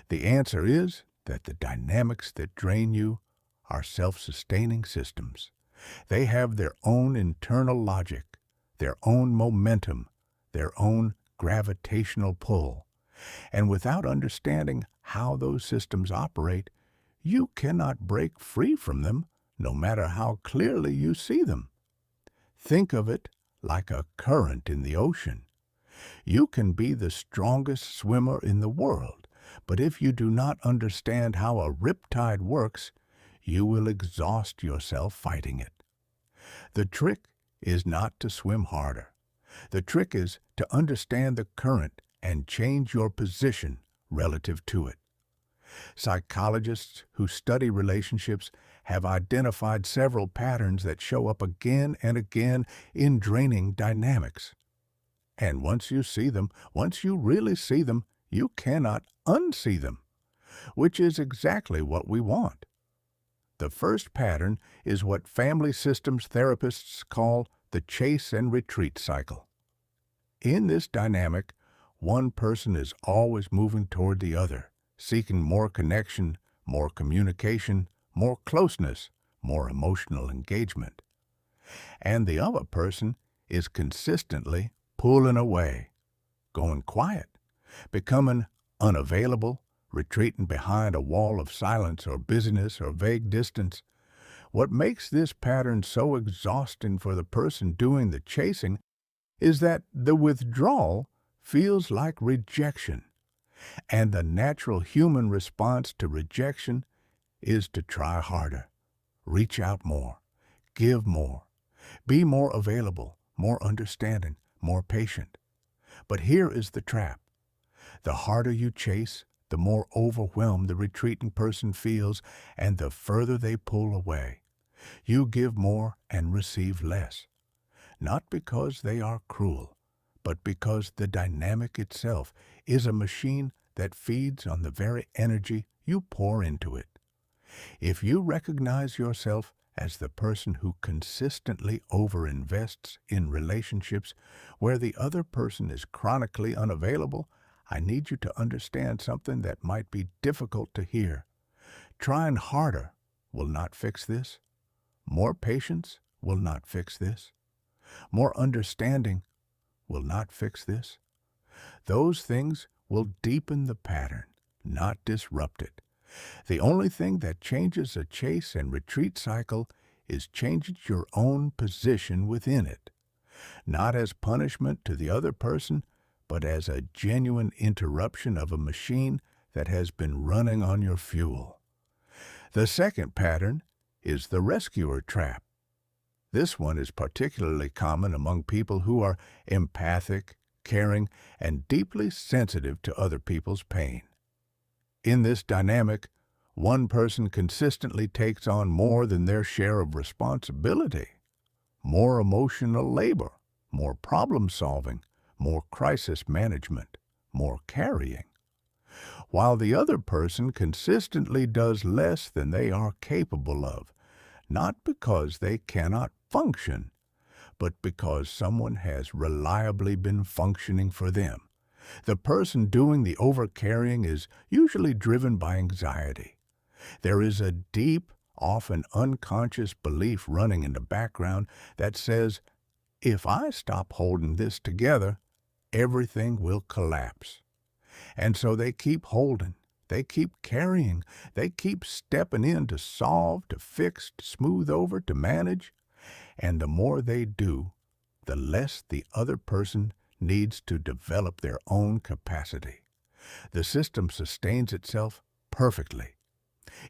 The answer is that the dynamics that drain you are self-sustaining systems. They have their own internal logic, their own momentum, their own gravitational pull. And without understanding how those systems operate, you cannot break free from them, no matter how clearly you see them. Think of it like a current in the ocean. You can be the strongest swimmer in the world, but if you do not understand how a riptide works, you will exhaust yourself fighting it. The trick is not to swim harder. The trick is to understand the current and change your position relative to it. Psychologists who study relationships have identified several patterns that show up again and again in draining dynamics. And once you see them, once you really see them, you cannot unsee them, which is exactly what we want. The first pattern is what family systems therapists call the chase and retreat cycle. In this dynamic, one person is always moving toward the other, seeking more connection, more communication, more closeness, more emotional engagement. And the other person is consistently pulling away, going quiet, becoming unavailable, retreating behind a wall of silence or busyness or vague distance. What makes this pattern so exhausting for the person doing the chasing is that the withdrawal feels like rejection, and the natural human response to rejection is to try harder, reach out more, give more, be more available, more understanding, more patient. But here is the trap. The harder you chase, the more overwhelmed the retreating person feels, and the further they pull away. You give more and receive less, not because they are cruel, but because the dynamic itself is a machine that feeds on the very energy you pour into it. If you recognize yourself as the person who consistently overinvests in relationships where the other person is chronically unavailable, I need you to understand something that might be difficult to hear. Trying harder will not fix this. More patience will not fix this. More understanding will not fix this. Those things will deepen the pattern, not disrupt it. The only thing that changes a chase and retreat cycle is changing your own position within it, not as punishment to the other person, but as a genuine interruption of a machine that has been running on your fuel. The second pattern is the rescuer trap. This one is particularly common among people who are empathic, caring, and deeply sensitive to other people's pain. In this dynamic, one person consistently takes on more than their share of responsibility, more emotional labor, more problem solving, more crisis management, more carrying, while the other person consistently does less than they are capable of, not because they cannot function, but because someone has reliably been functioning for them. The person doing the overcarrying is usually driven by anxiety. There is a deep, often unconscious belief running in the background that says, if I stop holding this together, everything will collapse. And so they keep holding, they keep carrying, they keep stepping in to solve, to fix, to smooth over, to manage. And the more they do, the less the other person needs to develop their own capacity. The system sustains itself perfectly.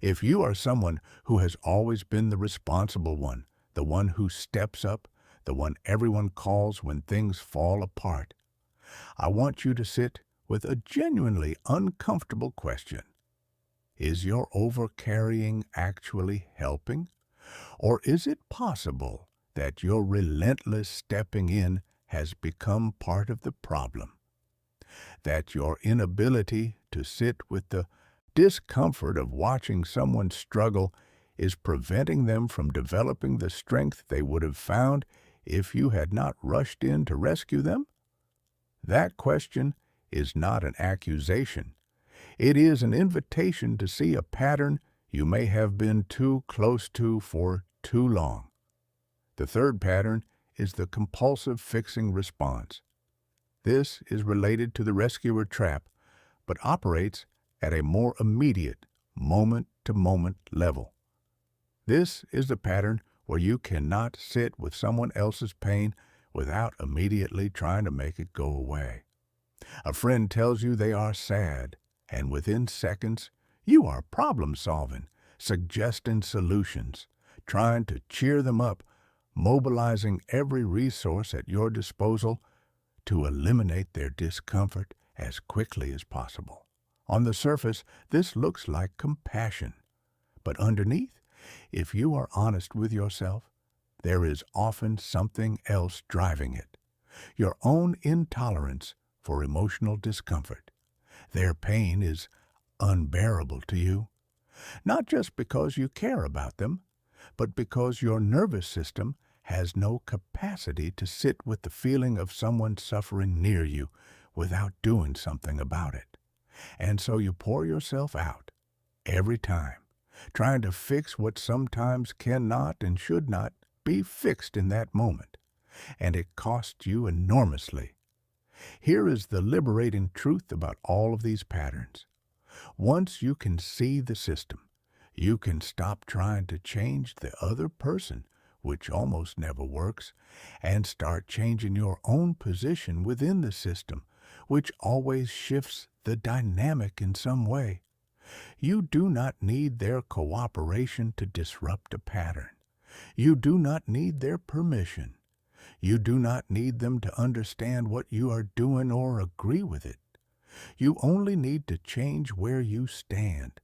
If you are someone who has always been the responsible one, the one who steps up, the one everyone calls when things fall apart, I want you to sit with a genuinely uncomfortable question. Is your overcarrying actually helping? Or is it possible that your relentless stepping in has become part of the problem? That your inability to sit with the discomfort of watching someone struggle is preventing them from developing the strength they would have found if you had not rushed in to rescue them? That question is not an accusation. It is an invitation to see a pattern you may have been too close to for too long. The third pattern is the compulsive fixing response. This is related to the rescuer trap, but operates at a more immediate, moment-to-moment level. This is the pattern where you cannot sit with someone else's pain without immediately trying to make it go away. A friend tells you they are sad, and within seconds, you are problem-solving, suggesting solutions, trying to cheer them up, mobilizing every resource at your disposal to eliminate their discomfort as quickly as possible. On the surface, this looks like compassion, but underneath, if you are honest with yourself, there is often something else driving it. Your own intolerance for emotional discomfort. Their pain is unbearable to you, not just because you care about them, but because your nervous system has no capacity to sit with the feeling of someone suffering near you without doing something about it. And so you pour yourself out every time, trying to fix what sometimes cannot and should not be fixed in that moment. And it costs you enormously. Here is the liberating truth about all of these patterns. Once you can see the system, you can stop trying to change the other person, which almost never works, and start changing your own position within the system, which always shifts the dynamic in some way. You do not need their cooperation to disrupt a pattern. You do not need their permission. You do not need them to understand what you are doing or agree with it. You only need to change where you stand.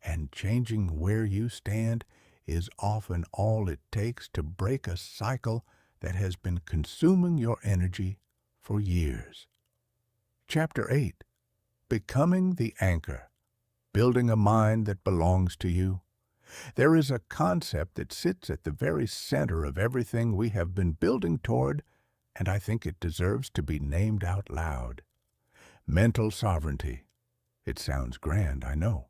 And changing where you stand is often all it takes to break a cycle that has been consuming your energy for years. Chapter 8. Becoming the Anchor. Building a mind that belongs to you. There is a concept that sits at the very center of everything we have been building toward, and I think it deserves to be named out loud. Mental sovereignty. It sounds grand, I know,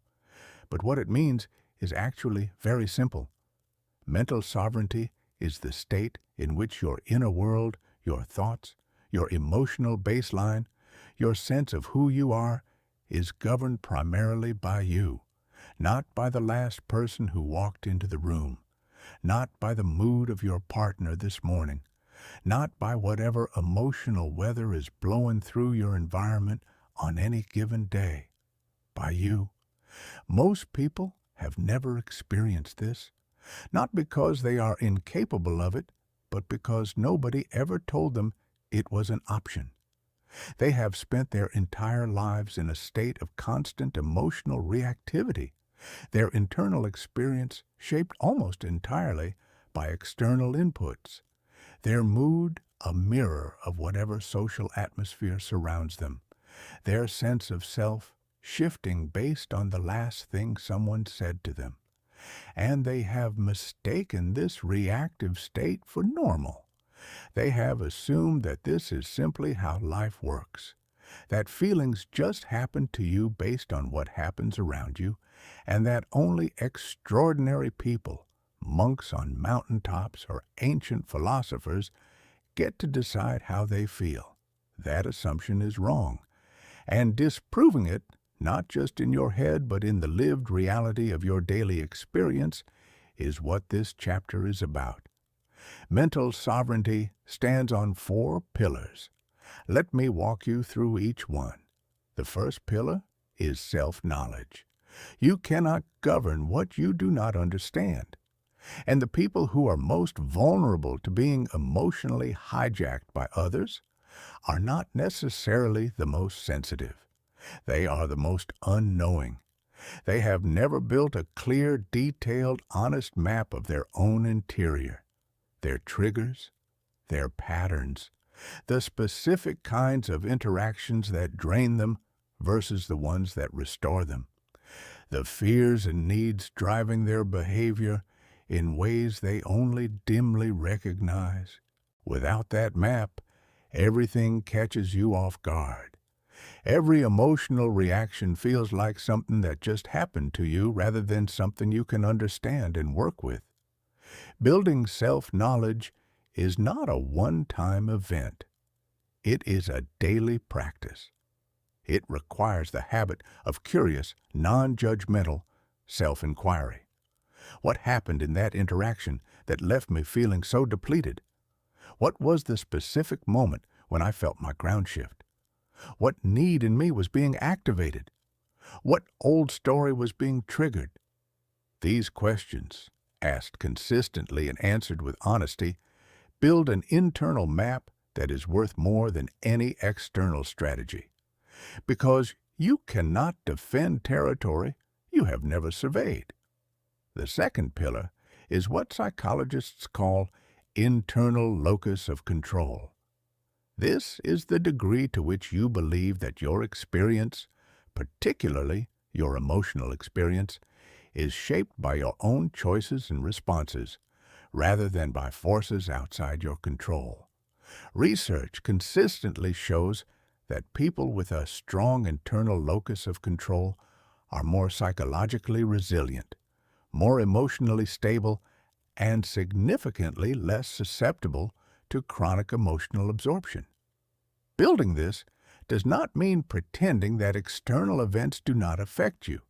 but what it means is actually very simple. Mental sovereignty is the state in which your inner world, your thoughts, your emotional baseline, your sense of who you are, is governed primarily by you, not by the last person who walked into the room, not by the mood of your partner this morning, not by whatever emotional weather is blowing through your environment on any given day. By you. Most people have never experienced this, not because they are incapable of it, but because nobody ever told them it was an option. They have spent their entire lives in a state of constant emotional reactivity, their internal experience shaped almost entirely by external inputs, their mood a mirror of whatever social atmosphere surrounds them, their sense of self shifting based on the last thing someone said to them. And they have mistaken this reactive state for normal. They have assumed that this is simply how life works, that feelings just happen to you based on what happens around you, and that only extraordinary people, monks on mountaintops or ancient philosophers, get to decide how they feel. That assumption is wrong, and disproving it, not just in your head but in the lived reality of your daily experience, is what this chapter is about. Mental sovereignty stands on 4 pillars. Let me walk you through each one. The first pillar is self-knowledge. You cannot govern what you do not understand. And the people who are most vulnerable to being emotionally hijacked by others are not necessarily the most sensitive. They are the most unknowing. They have never built a clear, detailed, honest map of their own interior, their triggers, their patterns, the specific kinds of interactions that drain them versus the ones that restore them, the fears and needs driving their behavior in ways they only dimly recognize. Without that map, everything catches you off guard. Every emotional reaction feels like something that just happened to you rather than something you can understand and work with. Building self-knowledge is not a one-time event. It is a daily practice. It requires the habit of curious, non-judgmental self-inquiry. What happened in that interaction that left me feeling so depleted? What was the specific moment when I felt my ground shift? What need in me was being activated? What old story was being triggered? These questions, asked consistently and answered with honesty, build an internal map that is worth more than any external strategy. Because you cannot defend territory you have never surveyed. The second pillar is what psychologists call internal locus of control. This is the degree to which you believe that your experience, particularly your emotional experience, is shaped by your own choices and responses, rather than by forces outside your control. Research consistently shows that people with a strong internal locus of control are more psychologically resilient, more emotionally stable, and significantly less susceptible to chronic emotional absorption. Building this does not mean pretending that external events do not affect you.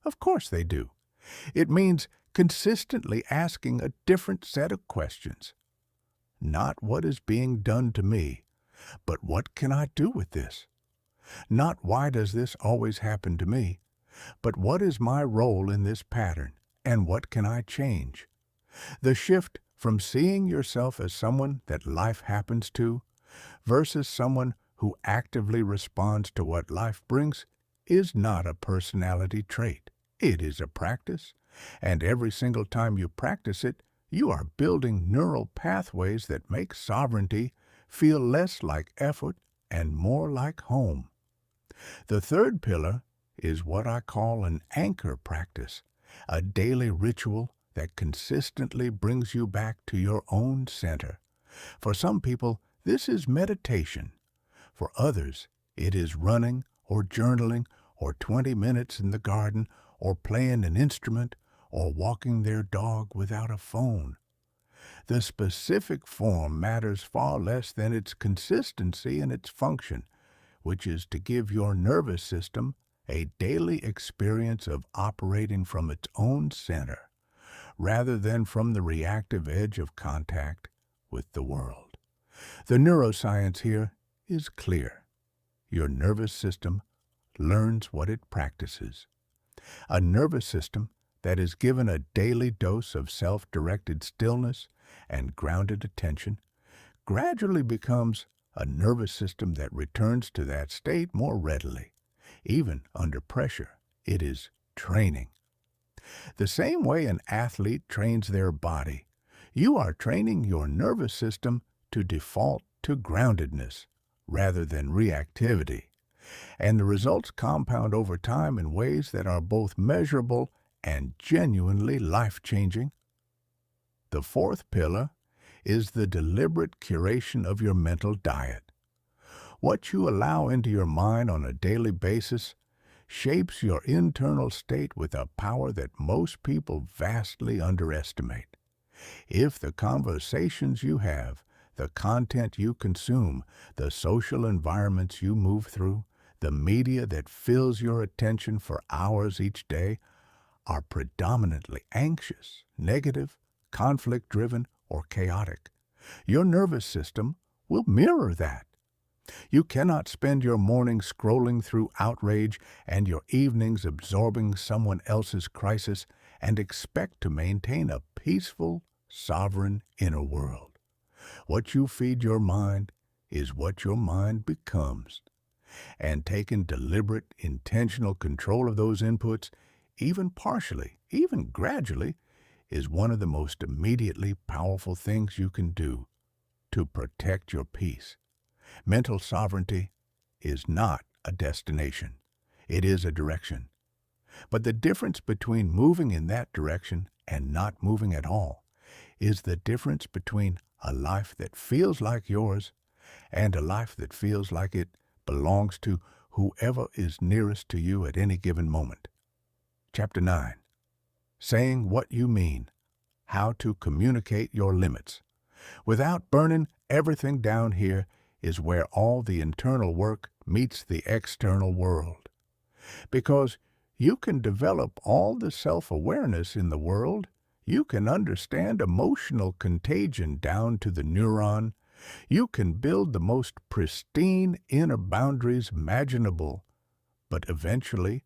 Of course they do. It means consistently asking a different set of questions. Not what is being done to me, but what can I do with this? Not why does this always happen to me, but what is my role in this pattern and what can I change? The shift from seeing yourself as someone that life happens to versus someone who actively responds to what life brings is not a personality trait. It is a practice, and every single time you practice it, you are building neural pathways that make sovereignty feel less like effort and more like home. The third pillar is what I call an anchor practice, a daily ritual that consistently brings you back to your own center. For some people, this is meditation. For others, it is running or journaling or 20 minutes in the garden or playing an instrument or walking their dog without a phone. The specific form matters far less than its consistency and its function, which is to give your nervous system a daily experience of operating from its own center, rather than from the reactive edge of contact with the world. The neuroscience here is clear. Your nervous system learns what it practices. A nervous system that is given a daily dose of self-directed stillness and grounded attention gradually becomes a nervous system that returns to that state more readily. Even under pressure, it is training. The same way an athlete trains their body, you are training your nervous system to default to groundedness rather than reactivity. And the results compound over time in ways that are both measurable and genuinely life-changing. The fourth pillar is the deliberate curation of your mental diet. What you allow into your mind on a daily basis shapes your internal state with a power that most people vastly underestimate. If the conversations you have, the content you consume, the social environments you move through, the media that fills your attention for hours each day are predominantly anxious, negative, conflict-driven, or chaotic, your nervous system will mirror that. You cannot spend your mornings scrolling through outrage and your evenings absorbing someone else's crisis and expect to maintain a peaceful, sovereign inner world. What you feed your mind is what your mind becomes. And taking deliberate, intentional control of those inputs, even partially, even gradually, is one of the most immediately powerful things you can do to protect your peace. Mental sovereignty is not a destination. It is a direction. But the difference between moving in that direction and not moving at all is the difference between a life that feels like yours and a life that feels like it belongs to whoever is nearest to you at any given moment. Chapter 9. Saying what you mean. How to communicate your limits. Without burning everything down here is where all the internal work meets the external world. Because you can develop all the self-awareness in the world, you can understand emotional contagion down to the neuron, you can build the most pristine inner boundaries imaginable, but eventually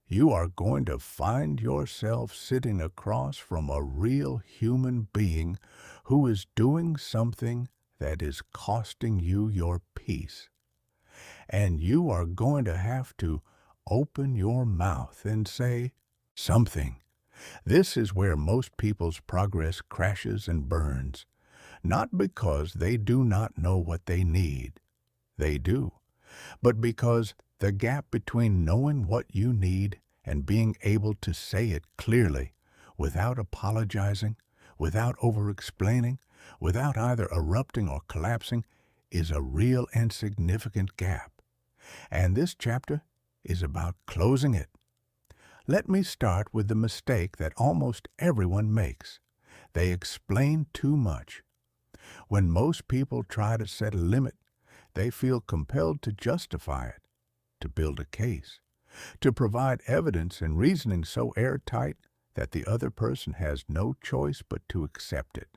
you are going to find yourself sitting across from a real human being who is doing something that is costing you your peace. And you are going to have to open your mouth and say something. This is where most people's progress crashes and burns, not because they do not know what they need. They do. But because the gap between knowing what you need and being able to say it clearly, without apologizing, without over-explaining, without either erupting or collapsing, is a real and significant gap. And this chapter is about closing it. Let me start with the mistake that almost everyone makes. They explain too much. When most people try to set a limit, They feel compelled to justify it, to build a case, to provide evidence and reasoning so airtight that the other person has no choice but to accept it.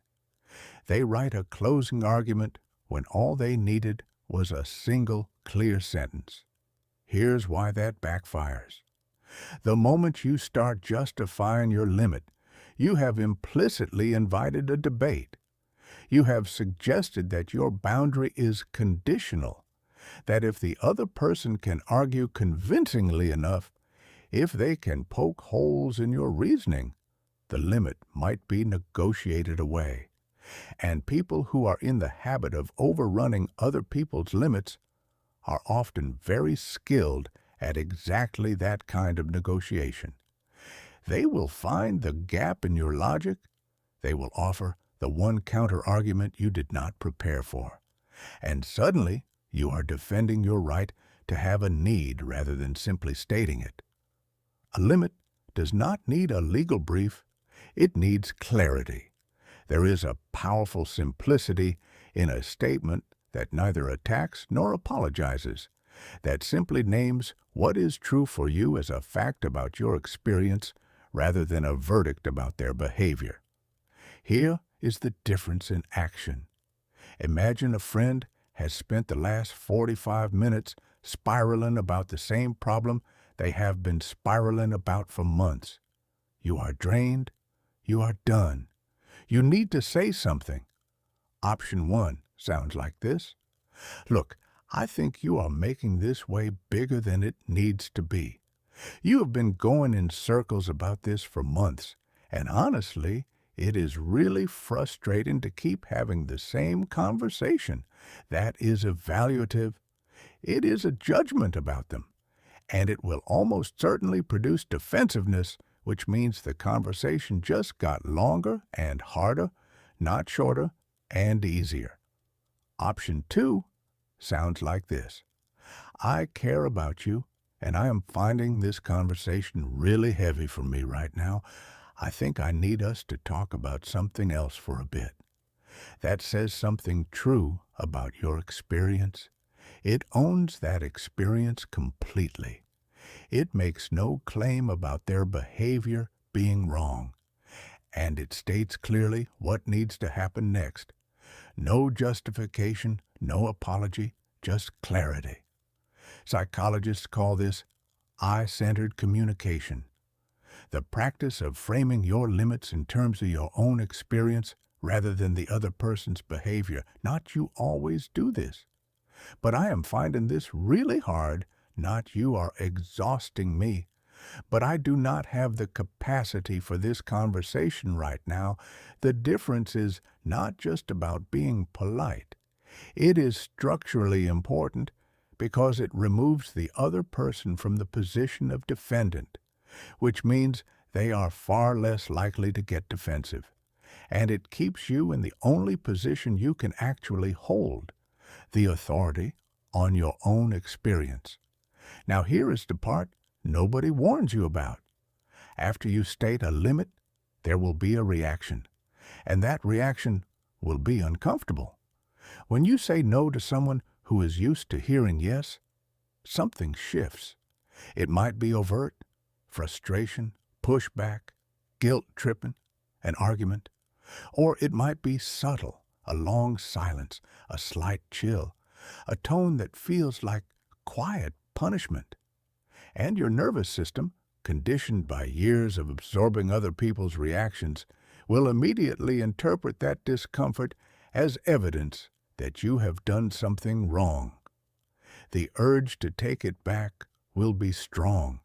They write a closing argument when all they needed was a single clear sentence. Here's why that backfires. The moment you start justifying your limit, you have implicitly invited a debate. You have suggested that your boundary is conditional, that if the other person can argue convincingly enough, if they can poke holes in your reasoning, the limit might be negotiated away. And people who are in the habit of overrunning other people's limits are often very skilled at exactly that kind of negotiation. They will find the gap in your logic. They will offer the one counter-argument you did not prepare for. And suddenly, you are defending your right to have a need rather than simply stating it. A limit does not need a legal brief. It needs clarity. There is a powerful simplicity in a statement that neither attacks nor apologizes, that simply names what is true for you as a fact about your experience rather than a verdict about their behavior. Here is the difference in action. Imagine a friend has spent the last 45 minutes spiraling about the same problem they have been spiraling about for months. You are drained. You are done. You need to say something. Option 1 sounds like this. Look, I think you are making this way bigger than it needs to be. You have been going in circles about this for months, and honestly, it is really frustrating to keep having the same conversation. That is evaluative. It is a judgment about them, and it will almost certainly produce defensiveness, which means the conversation just got longer and harder, not shorter and easier. Option 2 sounds like this. I care about you, and I am finding this conversation really heavy for me right now. I think I need us to talk about something else for a bit. That says something true about your experience. It owns that experience completely. It makes no claim about their behavior being wrong. And it states clearly what needs to happen next. No justification, no apology, just clarity. Psychologists call this I-centered communication. The practice of framing your limits in terms of your own experience rather than the other person's behavior. Not you always do this. But I am finding this really hard. Not you are exhausting me. But I do not have the capacity for this conversation right now. The difference is not just about being polite. It is structurally important because it removes the other person from the position of defendant, which means they are far less likely to get defensive. And it keeps you in the only position you can actually hold, the authority on your own experience. Now here is the part nobody warns you about. After you state a limit, there will be a reaction, and that reaction will be uncomfortable. When you say no to someone who is used to hearing yes, something shifts. It might be overt, frustration, pushback, guilt-tripping, an argument. Or it might be subtle, a long silence, a slight chill, a tone that feels like quiet punishment. And your nervous system, conditioned by years of absorbing other people's reactions, will immediately interpret that discomfort as evidence that you have done something wrong. The urge to take it back will be strong,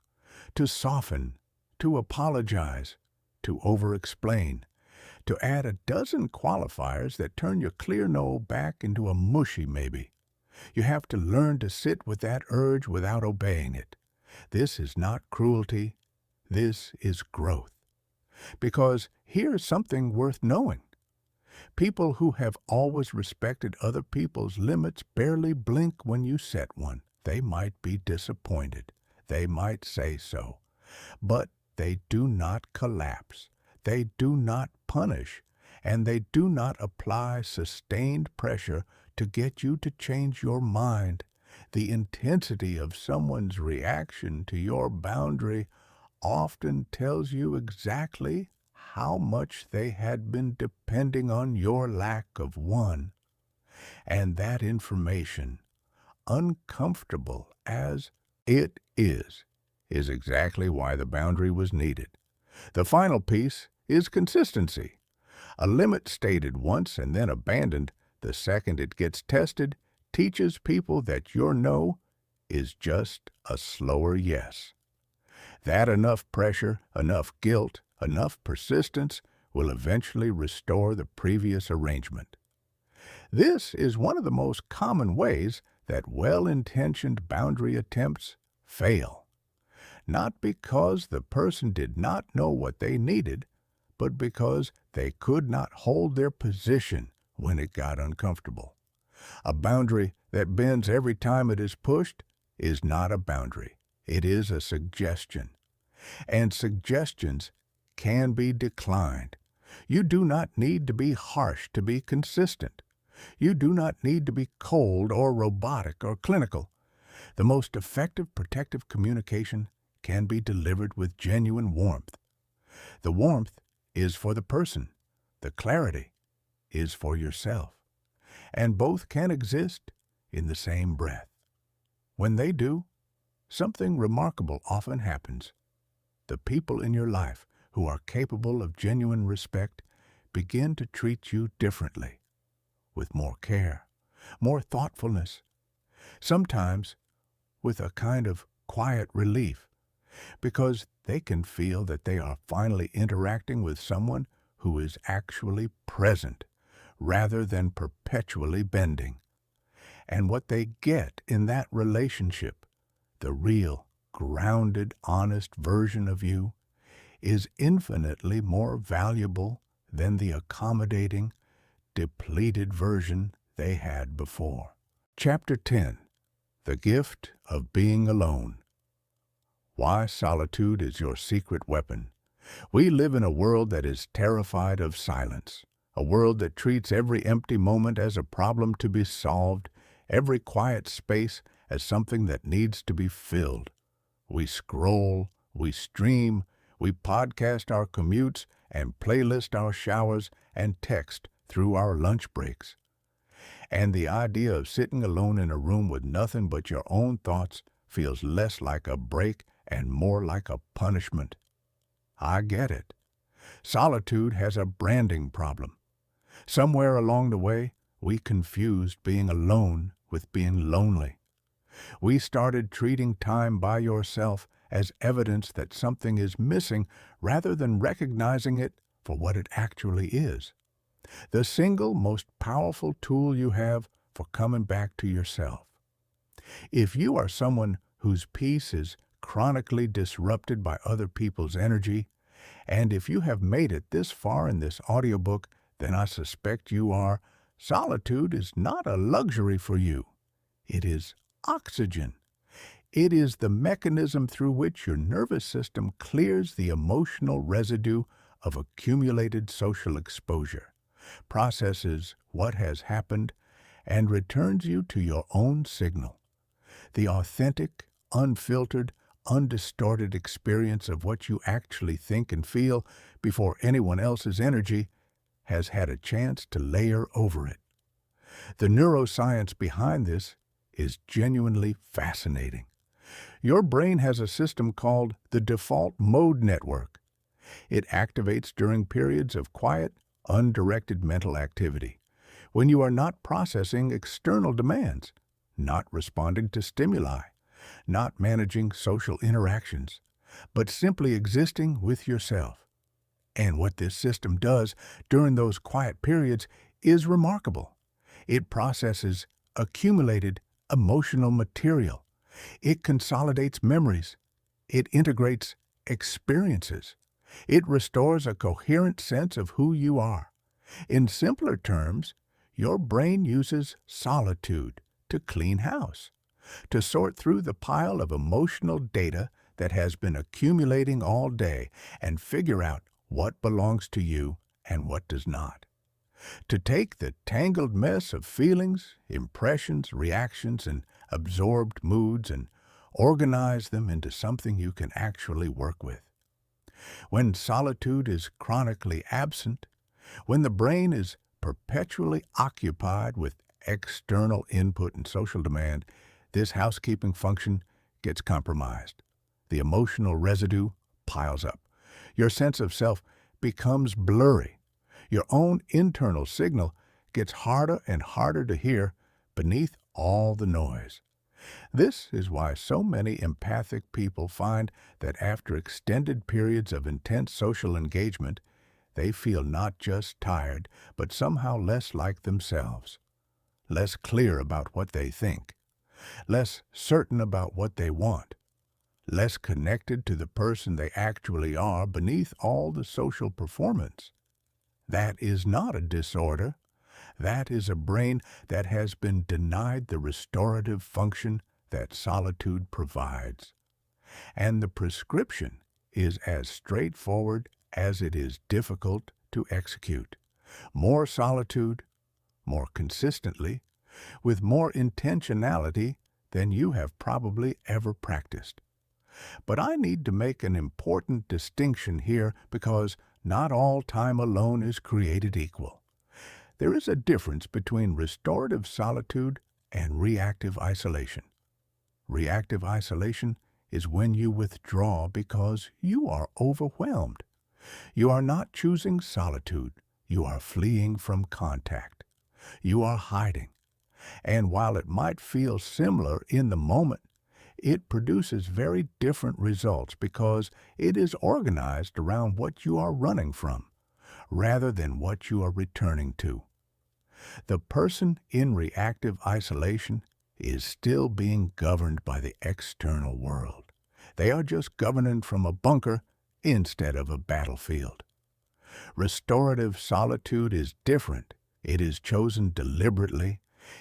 to soften, to apologize, to over-explain, to add a dozen qualifiers that turn your clear no back into a mushy maybe. You have to learn to sit with that urge without obeying it. This is not cruelty. This is growth. Because here's something worth knowing. People who have always respected other people's limits barely blink when you set one. They might be disappointed. They might say so. But they do not collapse. They do not punish. And they do not apply sustained pressure to get you to change your mind. The intensity of someone's reaction to your boundary often tells you exactly how much they had been depending on your lack of one. And that information, uncomfortable as it is exactly why the boundary was needed. The final piece is consistency. A limit stated once and then abandoned the second it gets tested teaches people that your no is just a slower yes. That enough pressure, enough guilt, enough persistence will eventually restore the previous arrangement. This is one of the most common ways that well-intentioned boundary attempts fail. Not because the person did not know what they needed, but because they could not hold their position when it got uncomfortable. A boundary that bends every time it is pushed is not a boundary. It is a suggestion. And suggestions can be declined. You do not need to be harsh to be consistent. You do not need to be cold or robotic or clinical. The most effective protective communication can be delivered with genuine warmth. The warmth is for the person. The clarity is for yourself. And both can exist in the same breath. When they do, something remarkable often happens. The people in your life who are capable of genuine respect begin to treat you differently, with more care, more thoughtfulness, sometimes with a kind of quiet relief, because they can feel that they are finally interacting with someone who is actually present rather than perpetually bending. And what they get in that relationship, the real, grounded, honest version of you, is infinitely more valuable than the accommodating, depleted version they had before. Chapter 10. The Gift of Being Alone. Why solitude is your secret weapon. We live in a world that is terrified of silence, a world that treats every empty moment as a problem to be solved, every quiet space as something that needs to be filled. We scroll, we stream, we podcast our commutes and playlist our showers and text through our lunch breaks. And the idea of sitting alone in a room with nothing but your own thoughts feels less like a break and more like a punishment. I get it. Solitude has a branding problem. Somewhere along the way, we confused being alone with being lonely. We started treating time by yourself as evidence that something is missing rather than recognizing it for what it actually is. The single most powerful tool you have for coming back to yourself. If you are someone whose peace is chronically disrupted by other people's energy, and if you have made it this far in this audiobook, then I suspect you are, solitude is not a luxury for you. It is oxygen. It is the mechanism through which your nervous system clears the emotional residue of accumulated social exposure, processes what has happened, and returns you to your own signal. The authentic, unfiltered, undistorted experience of what you actually think and feel before anyone else's energy has had a chance to layer over it. The neuroscience behind this is genuinely fascinating. Your brain has a system called the default mode network. It activates during periods of quiet, undirected mental activity, when you are not processing external demands, not responding to stimuli, not managing social interactions, but simply existing with yourself. And what this system does during those quiet periods is remarkable. It processes accumulated emotional material. It consolidates memories. It integrates experiences. It restores a coherent sense of who you are. In simpler terms, your brain uses solitude to clean house, to sort through the pile of emotional data that has been accumulating all day and figure out what belongs to you and what does not. To take the tangled mess of feelings, impressions, reactions, and absorbed moods and organize them into something you can actually work with. When solitude is chronically absent, when the brain is perpetually occupied with external input and social demand, this housekeeping function gets compromised. The emotional residue piles up. Your sense of self becomes blurry. Your own internal signal gets harder and harder to hear beneath all the noise. This is why so many empathic people find that after extended periods of intense social engagement, they feel not just tired, but somehow less like themselves, less clear about what they think, less certain about what they want, less connected to the person they actually are beneath all the social performance. That is not a disorder. That is a brain that has been denied the restorative function that solitude provides. And the prescription is as straightforward as it is difficult to execute. More solitude, more consistently, with more intentionality than you have probably ever practiced. But I need to make an important distinction here because not all time alone is created equal. There is a difference between restorative solitude and reactive isolation. Reactive isolation is when you withdraw because you are overwhelmed. You are not choosing solitude. You are fleeing from contact. You are hiding. And while it might feel similar in the moment, it produces very different results because it is organized around what you are running from, rather than what you are returning to. The person in reactive isolation is still being governed by the external world. They are just governing from a bunker instead of a battlefield. Restorative solitude is different. It is chosen deliberately.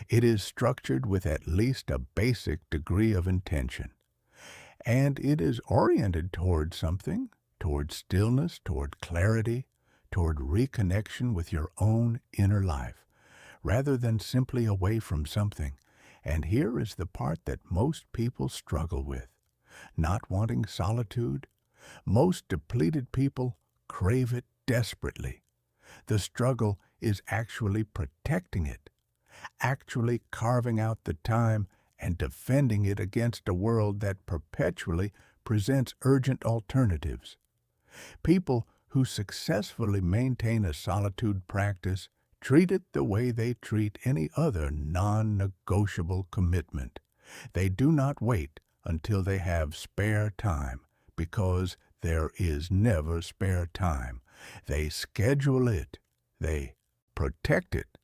It is structured with at least a basic degree of intention. And it is oriented toward something, toward stillness, toward clarity, toward reconnection with your own inner life, rather than simply away from something. And here is the part that most people struggle with. Not wanting solitude, most depleted people crave it desperately. The struggle is actually protecting it, actually carving out the time and defending it against a world that perpetually presents urgent alternatives. People who successfully maintain a solitude practice treat it the way they treat any other non-negotiable commitment. They do not wait until they have spare time, because there is never spare time. They schedule it, they protect it,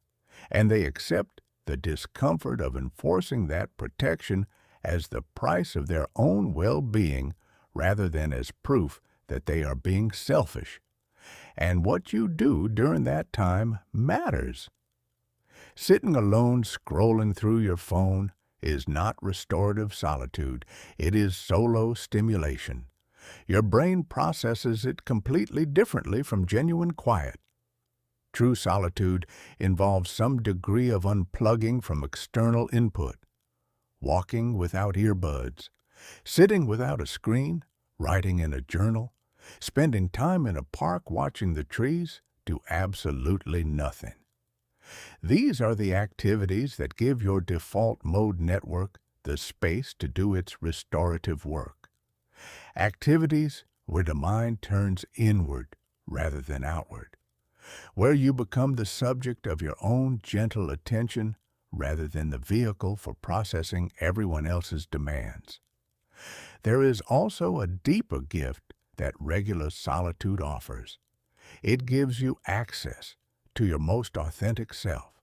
and they accept the discomfort of enforcing that protection as the price of their own well-being rather than as proof that they are being selfish. And what you do during that time matters. Sitting alone scrolling through your phone is not restorative solitude. It is solo stimulation. Your brain processes it completely differently from genuine quiet. True solitude involves some degree of unplugging from external input, walking without earbuds, sitting without a screen, writing in a journal, spending time in a park watching the trees, do absolutely nothing. These are the activities that give your default mode network the space to do its restorative work. Activities where the mind turns inward rather than outward, where you become the subject of your own gentle attention rather than the vehicle for processing everyone else's demands. There is also a deeper gift that regular solitude offers. It gives you access to your most authentic self.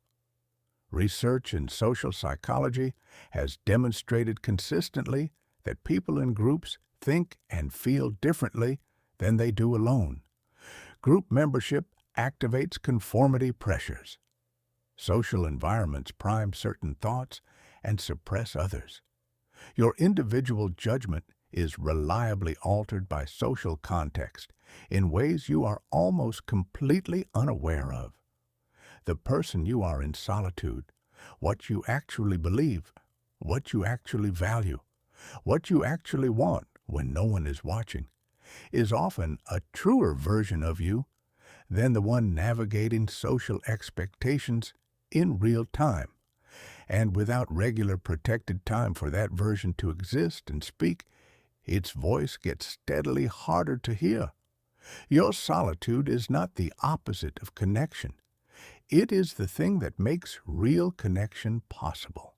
Research in social psychology has demonstrated consistently that people in groups think and feel differently than they do alone. Group membership activates conformity pressures. Social environments prime certain thoughts and suppress others. Your individual judgment is reliably altered by social context in ways you are almost completely unaware of. the person you are in solitude, what you actually believe, what you actually value, what you actually want when no one is watching, is often a truer version of you than the one navigating social expectations in real time. And without regular protected time for that version to exist and speak, its voice gets steadily harder to hear. Your solitude is not the opposite of connection. It is the thing that makes real connection possible.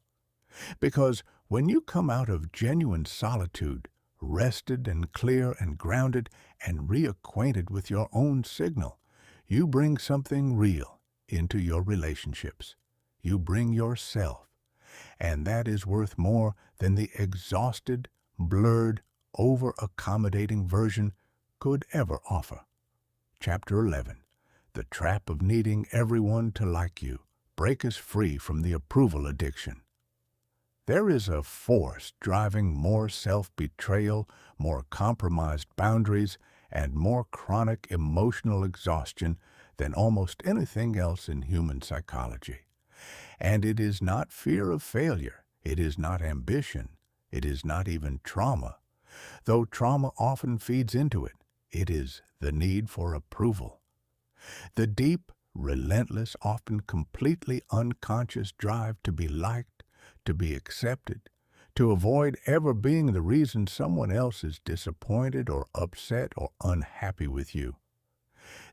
Because when you come out of genuine solitude, rested and clear and grounded and reacquainted with your own signal, you bring something real into your relationships. You bring yourself. And that is worth more than the exhausted, blurred, over-accommodating version could ever offer. Chapter 11. The Trap of Needing Everyone to Like You. Break us free from the approval addiction. There is a force driving more self-betrayal, more compromised boundaries, and more chronic emotional exhaustion than almost anything else in human psychology. And it is not fear of failure. It is not ambition. It is not even trauma. Though trauma often feeds into it, it is the need for approval. The deep, relentless, often completely unconscious drive to be liked, to be accepted, to avoid ever being the reason someone else is disappointed or upset or unhappy with you.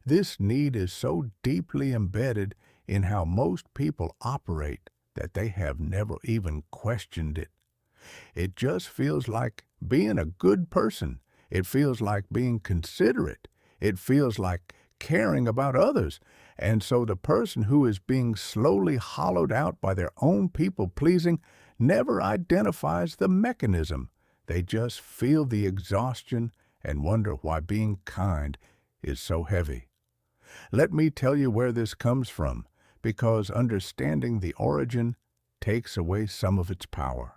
This need is so deeply embedded in how most people operate that they have never even questioned it. It just feels like being a good person. It feels like being considerate. It feels like caring about others. And so the person who is being slowly hollowed out by their own people-pleasing never identifies the mechanism. They just feel the exhaustion and wonder why being kind is so heavy. Let me tell you where this comes from, because understanding the origin takes away some of its power.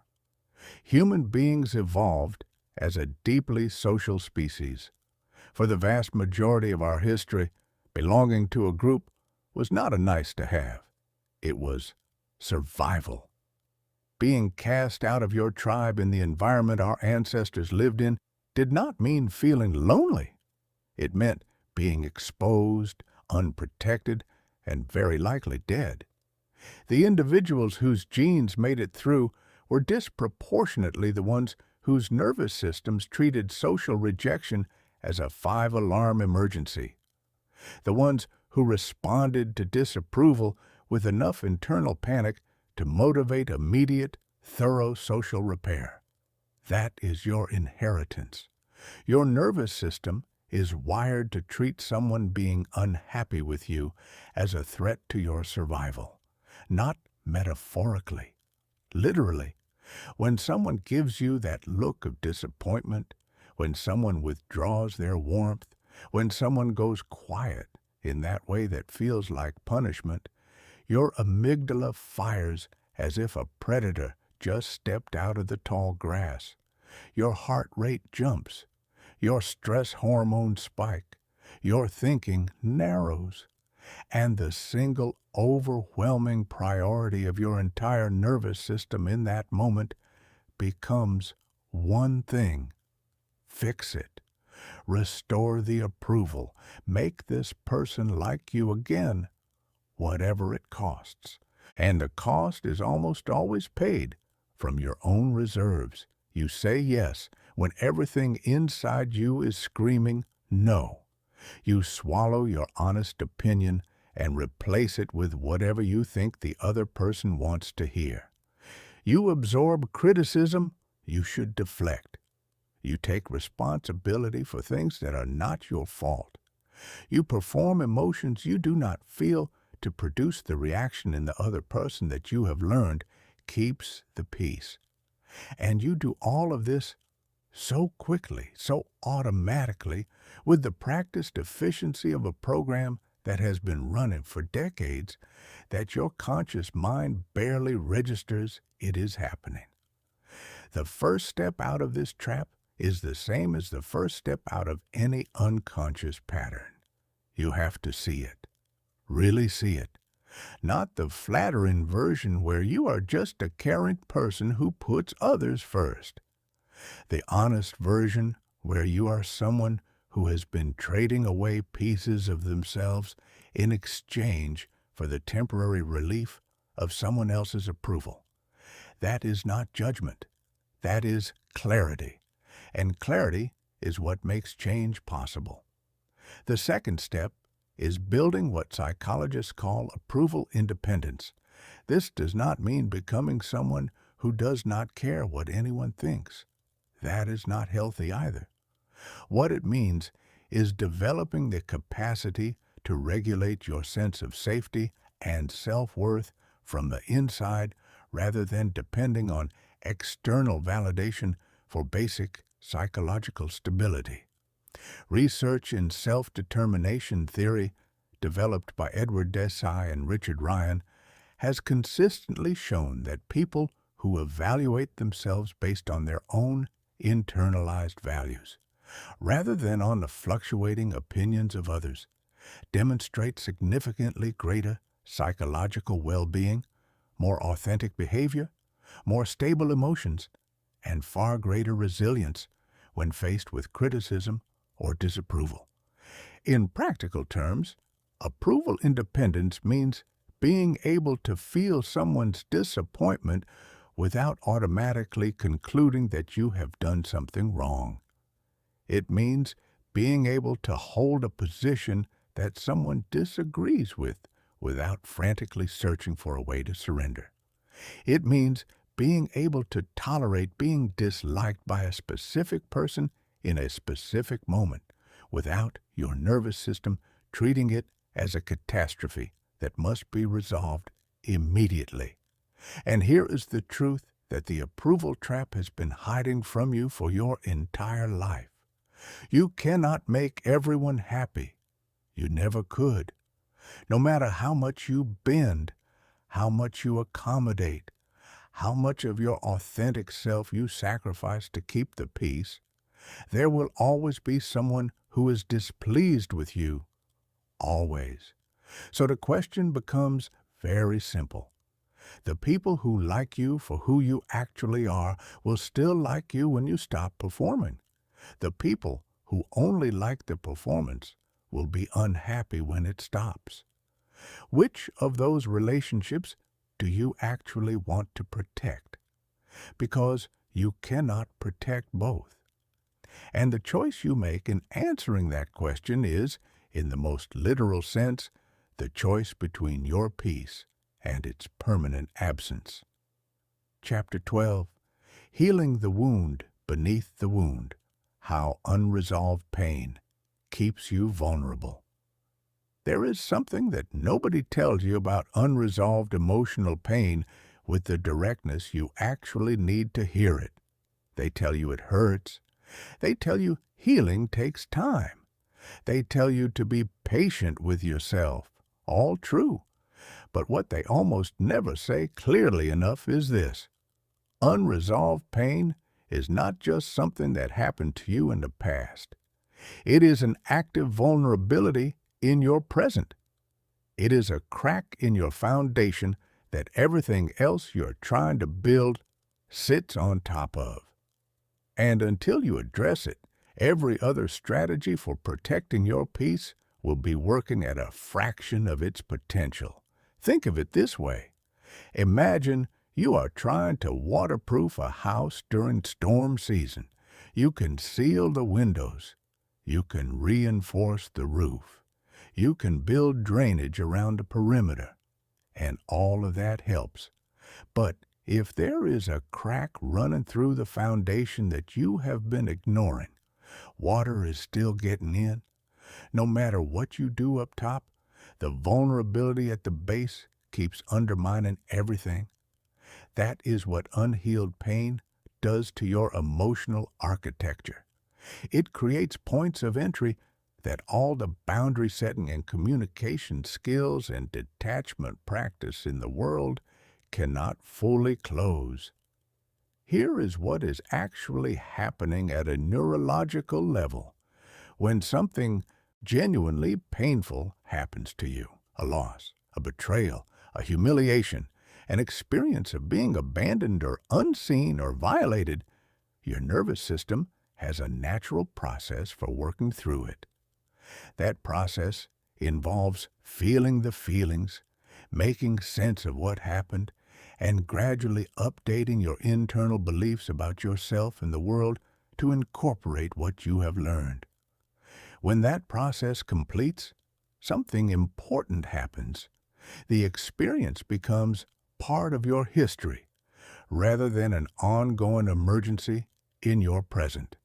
Human beings evolved as a deeply social species. For the vast majority of our history, belonging to a group was not a nice to have. It was survival. Being cast out of your tribe in the environment our ancestors lived in did not mean feeling lonely. It meant being exposed, unprotected, and very likely dead. The individuals whose genes made it through were disproportionately the ones whose nervous systems treated social rejection as a 5-alarm emergency. The ones who responded to disapproval with enough internal panic to motivate immediate, thorough social repair. That is your inheritance. Your nervous system is wired to treat someone being unhappy with you as a threat to your survival, not metaphorically, literally. When someone gives you that look of disappointment, when someone withdraws their warmth, when someone goes quiet in that way that feels like punishment, your amygdala fires as if a predator just stepped out of the tall grass. Your heart rate jumps. Your stress hormones spike. Your thinking narrows. And the single overwhelming priority of your entire nervous system in that moment becomes one thing. Fix it. Restore the approval. Make this person like you again, whatever it costs. And the cost is almost always paid from your own reserves. You say yes when everything inside you is screaming no. You swallow your honest opinion and replace it with whatever you think the other person wants to hear. You absorb criticism you should deflect. You take responsibility for things that are not your fault. You perform emotions you do not feel to produce the reaction in the other person that you have learned keeps the peace. And you do all of this so quickly, so automatically, with the practiced efficiency of a program that has been running for decades, that your conscious mind barely registers it is happening. The first step out of this trap is the same as the first step out of any unconscious pattern. You have to see it, really see it. not the flattering version where you are just a caring person who puts others first. The honest version where you are someone who has been trading away pieces of themselves in exchange for the temporary relief of someone else's approval. That is not judgment. That is clarity. And clarity is what makes change possible. The second step is building what psychologists call approval independence. This does not mean becoming someone who does not care what anyone thinks. That is not healthy either. What it means is developing the capacity to regulate your sense of safety and self-worth from the inside rather than depending on external validation for basic psychological stability. Research in self-determination theory, developed by Edward Desai and Richard Ryan, has consistently shown that people who evaluate themselves based on their own internalized values, rather than on the fluctuating opinions of others, demonstrate significantly greater psychological well-being, more authentic behavior, more stable emotions, and far greater resilience when faced with criticism or disapproval. In practical terms, approval independence means being able to feel someone's disappointment without automatically concluding that you have done something wrong. It means being able to hold a position that someone disagrees with without frantically searching for a way to surrender. It means being able to tolerate being disliked by a specific person in a specific moment without your nervous system treating it as a catastrophe that must be resolved immediately. And here is the truth that the approval trap has been hiding from you for your entire life. You cannot make everyone happy. You never could. No matter how much you bend, how much you accommodate, how much of your authentic self you sacrifice to keep the peace, there will always be someone who is displeased with you. Always. So the question becomes very simple. The people who like you for who you actually are will still like you when you stop performing. The people who only like the performance will be unhappy when it stops. Which of those relationships do you actually want to protect? Because you cannot protect both. And the choice you make in answering that question is, in the most literal sense, the choice between your peace and its permanent absence. Chapter 12. Healing the Wound Beneath the Wound. How Unresolved Pain Keeps You Vulnerable. There is something that nobody tells you about unresolved emotional pain with the directness you actually need to hear it. They tell you it hurts. They tell you healing takes time. They tell you to be patient with yourself. All true. But what they almost never say clearly enough is this: unresolved pain is not just something that happened to you in the past. It is an active vulnerability in your present. It is a crack in your foundation that everything else you're trying to build sits on top of. And until you address it, every other strategy for protecting your peace will be working at a fraction of its potential. Think of it this way. Imagine you are trying to waterproof a house during storm season. You can seal the windows. You can reinforce the roof. You can build drainage around the perimeter. And all of that helps. But if there is a crack running through the foundation that you have been ignoring, water is still getting in. No matter what you do up top, the vulnerability at the base keeps undermining everything. That is what unhealed pain does to your emotional architecture. It creates points of entry that all the boundary setting and communication skills and detachment practice in the world cannot fully close. Here is what is actually happening at a neurological level. When something genuinely painful happens to you, a loss, a betrayal, a humiliation, an experience of being abandoned or unseen or violated, your nervous system has a natural process for working through it. That process involves feeling the feelings, making sense of what happened, and gradually updating your internal beliefs about yourself and the world to incorporate what you have learned. When that process completes, something important happens. The experience becomes part of your history rather than an ongoing emergency in your present.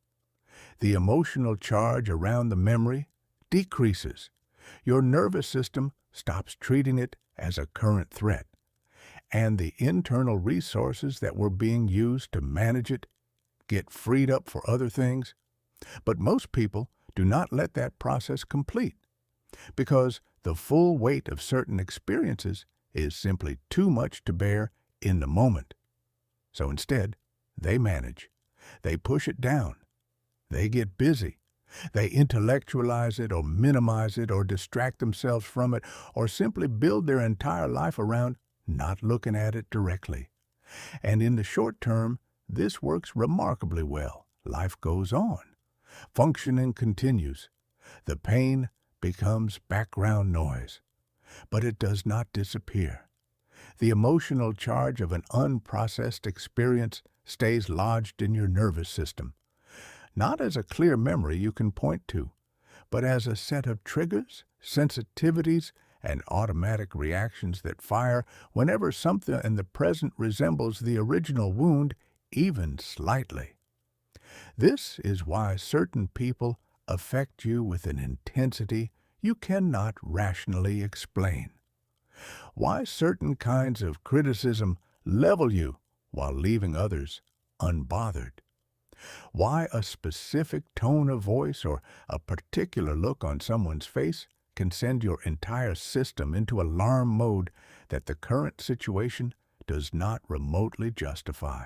The emotional charge around the memory decreases. Your nervous system stops treating it as a current threat, and the internal resources that were being used to manage it get freed up for other things. But most people do not let that process complete because the full weight of certain experiences is simply too much to bear in the moment. So instead, they manage. They push it down. They get busy. They intellectualize it or minimize it or distract themselves from it or simply build their entire life around not looking at it directly. And in the short term, this works remarkably well. Life goes on. Functioning continues. The pain becomes background noise. But it does not disappear. The emotional charge of an unprocessed experience stays lodged in your nervous system, not as a clear memory you can point to, but as a set of triggers, sensitivities, and automatic reactions that fire whenever something in the present resembles the original wound, even slightly. This is why certain people affect you with an intensity you cannot rationally explain. Why certain kinds of criticism level you while leaving others unbothered. Why a specific tone of voice or a particular look on someone's face can send your entire system into alarm mode that the current situation does not remotely justify.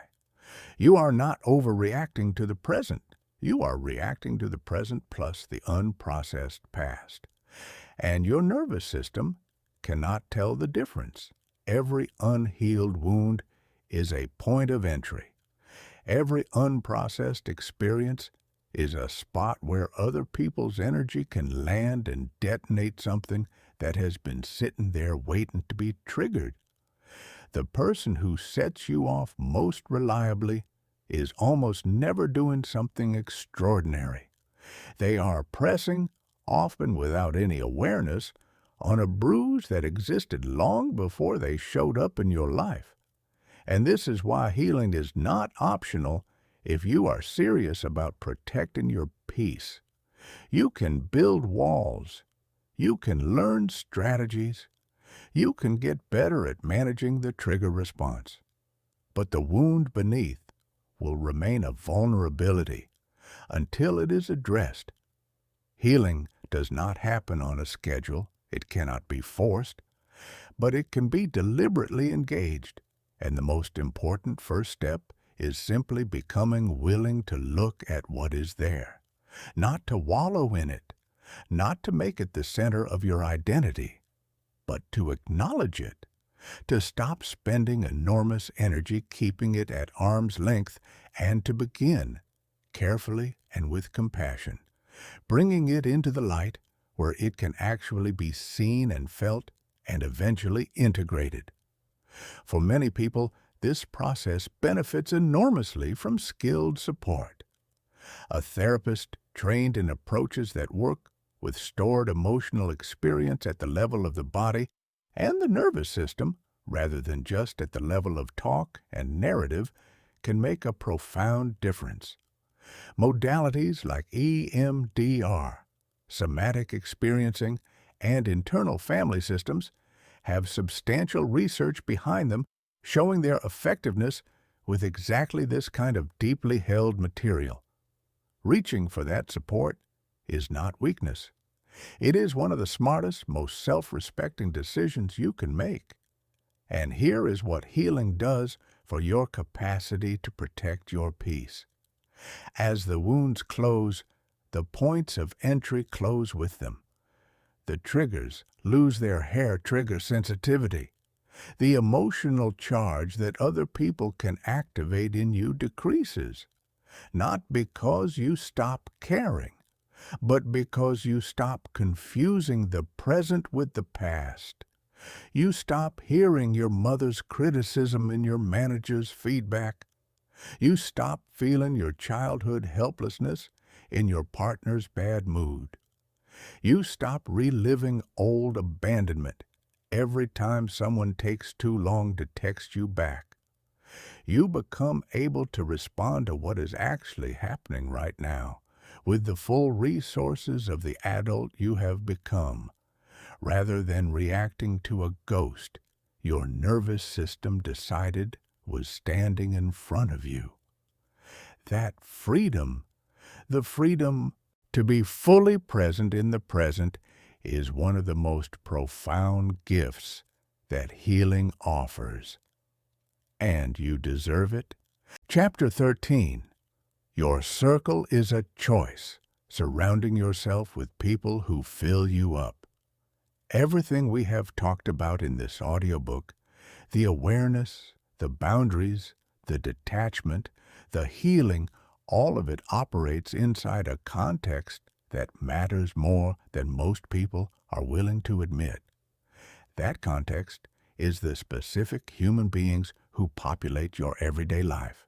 You are not overreacting to the present. You are reacting to the present plus the unprocessed past. And your nervous system cannot tell the difference. Every unhealed wound is a point of entry. Every unprocessed experience is a spot where other people's energy can land and detonate something that has been sitting there waiting to be triggered. The person who sets you off most reliably is almost never doing something extraordinary. They are pressing, often without any awareness, on a bruise that existed long before they showed up in your life. And this is why healing is not optional if you are serious about protecting your peace. You can build walls. You can learn strategies. You can get better at managing the trigger response. But the wound beneath will remain a vulnerability until it is addressed. Healing does not happen on a schedule. It cannot be forced, but it can be deliberately engaged. And the most important first step is simply becoming willing to look at what is there, not to wallow in it, not to make it the center of your identity, but to acknowledge it, to stop spending enormous energy keeping it at arm's length, and to begin, carefully and with compassion, bringing it into the light where it can actually be seen and felt and eventually integrated. For many people, this process benefits enormously from skilled support. A therapist trained in approaches that work with stored emotional experience at the level of the body and the nervous system, rather than just at the level of talk and narrative, can make a profound difference. Modalities like EMDR, somatic experiencing, and internal family systems have substantial research behind them showing their effectiveness with exactly this kind of deeply held material. Reaching for that support is not weakness. It is one of the smartest, most self-respecting decisions you can make. And here is what healing does for your capacity to protect your peace. As the wounds close, the points of entry close with them. the triggers lose their hair trigger sensitivity. The emotional charge that other people can activate in you decreases, not because you stop caring, but because you stop confusing the present with the past. You stop hearing your mother's criticism and your manager's feedback. You stop feeling your childhood helplessness in your partner's bad mood. You stop reliving old abandonment every time someone takes too long to text you back. You become able to respond to what is actually happening right now with the full resources of the adult you have become, rather than reacting to a ghost your nervous system decided was standing in front of you. That freedom, the freedom to be fully present in the present, is one of the most profound gifts that healing offers. And you deserve it. Chapter 13. Your circle is a choice, surrounding yourself with people who fill you up. Everything we have talked about in this audiobook, the awareness, the boundaries, the detachment, the healing, all of it operates inside a context that matters more than most people are willing to admit. That context is the specific human beings who populate your everyday life.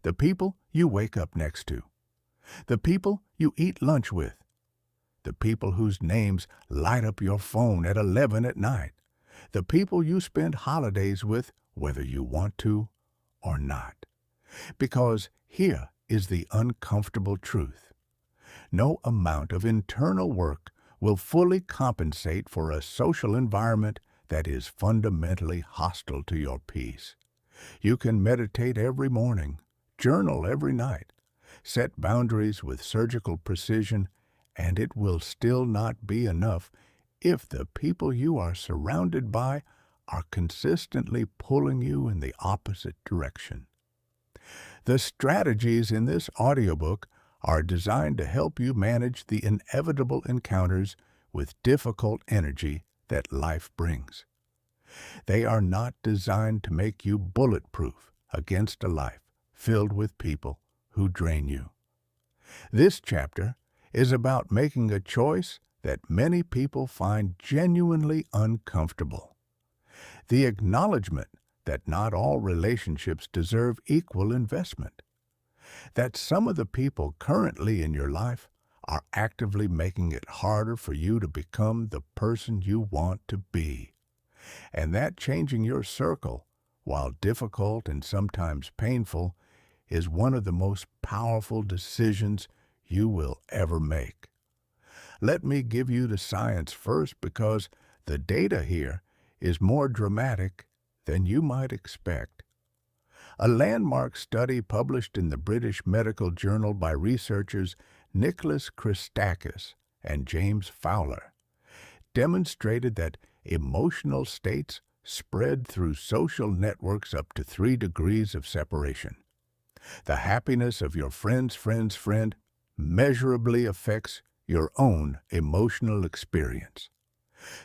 The people you wake up next to. The people you eat lunch with. The people whose names light up your phone at 11 at night. The people you spend holidays with, whether you want to or not. Because here is the uncomfortable truth. No amount of internal work will fully compensate for a social environment that is fundamentally hostile to your peace. You can meditate every morning, journal every night, set boundaries with surgical precision, and it will still not be enough if the people you are surrounded by are consistently pulling you in the opposite direction. The strategies in this audiobook are designed to help you manage the inevitable encounters with difficult energy that life brings. They are not designed to make you bulletproof against a life filled with people who drain you. This chapter is about making a choice that many people find genuinely uncomfortable. The acknowledgement that not all relationships deserve equal investment. That some of the people currently in your life are actively making it harder for you to become the person you want to be. And that changing your circle, while difficult and sometimes painful, is one of the most powerful decisions you will ever make. Let me give you the science first, because the data here is more dramatic than you might expect. A landmark study published in the British Medical Journal by researchers Nicholas Christakis and James Fowler demonstrated that emotional states spread through social networks up to 3 degrees of separation. The happiness of your friend's friend's friend measurably affects your own emotional experience.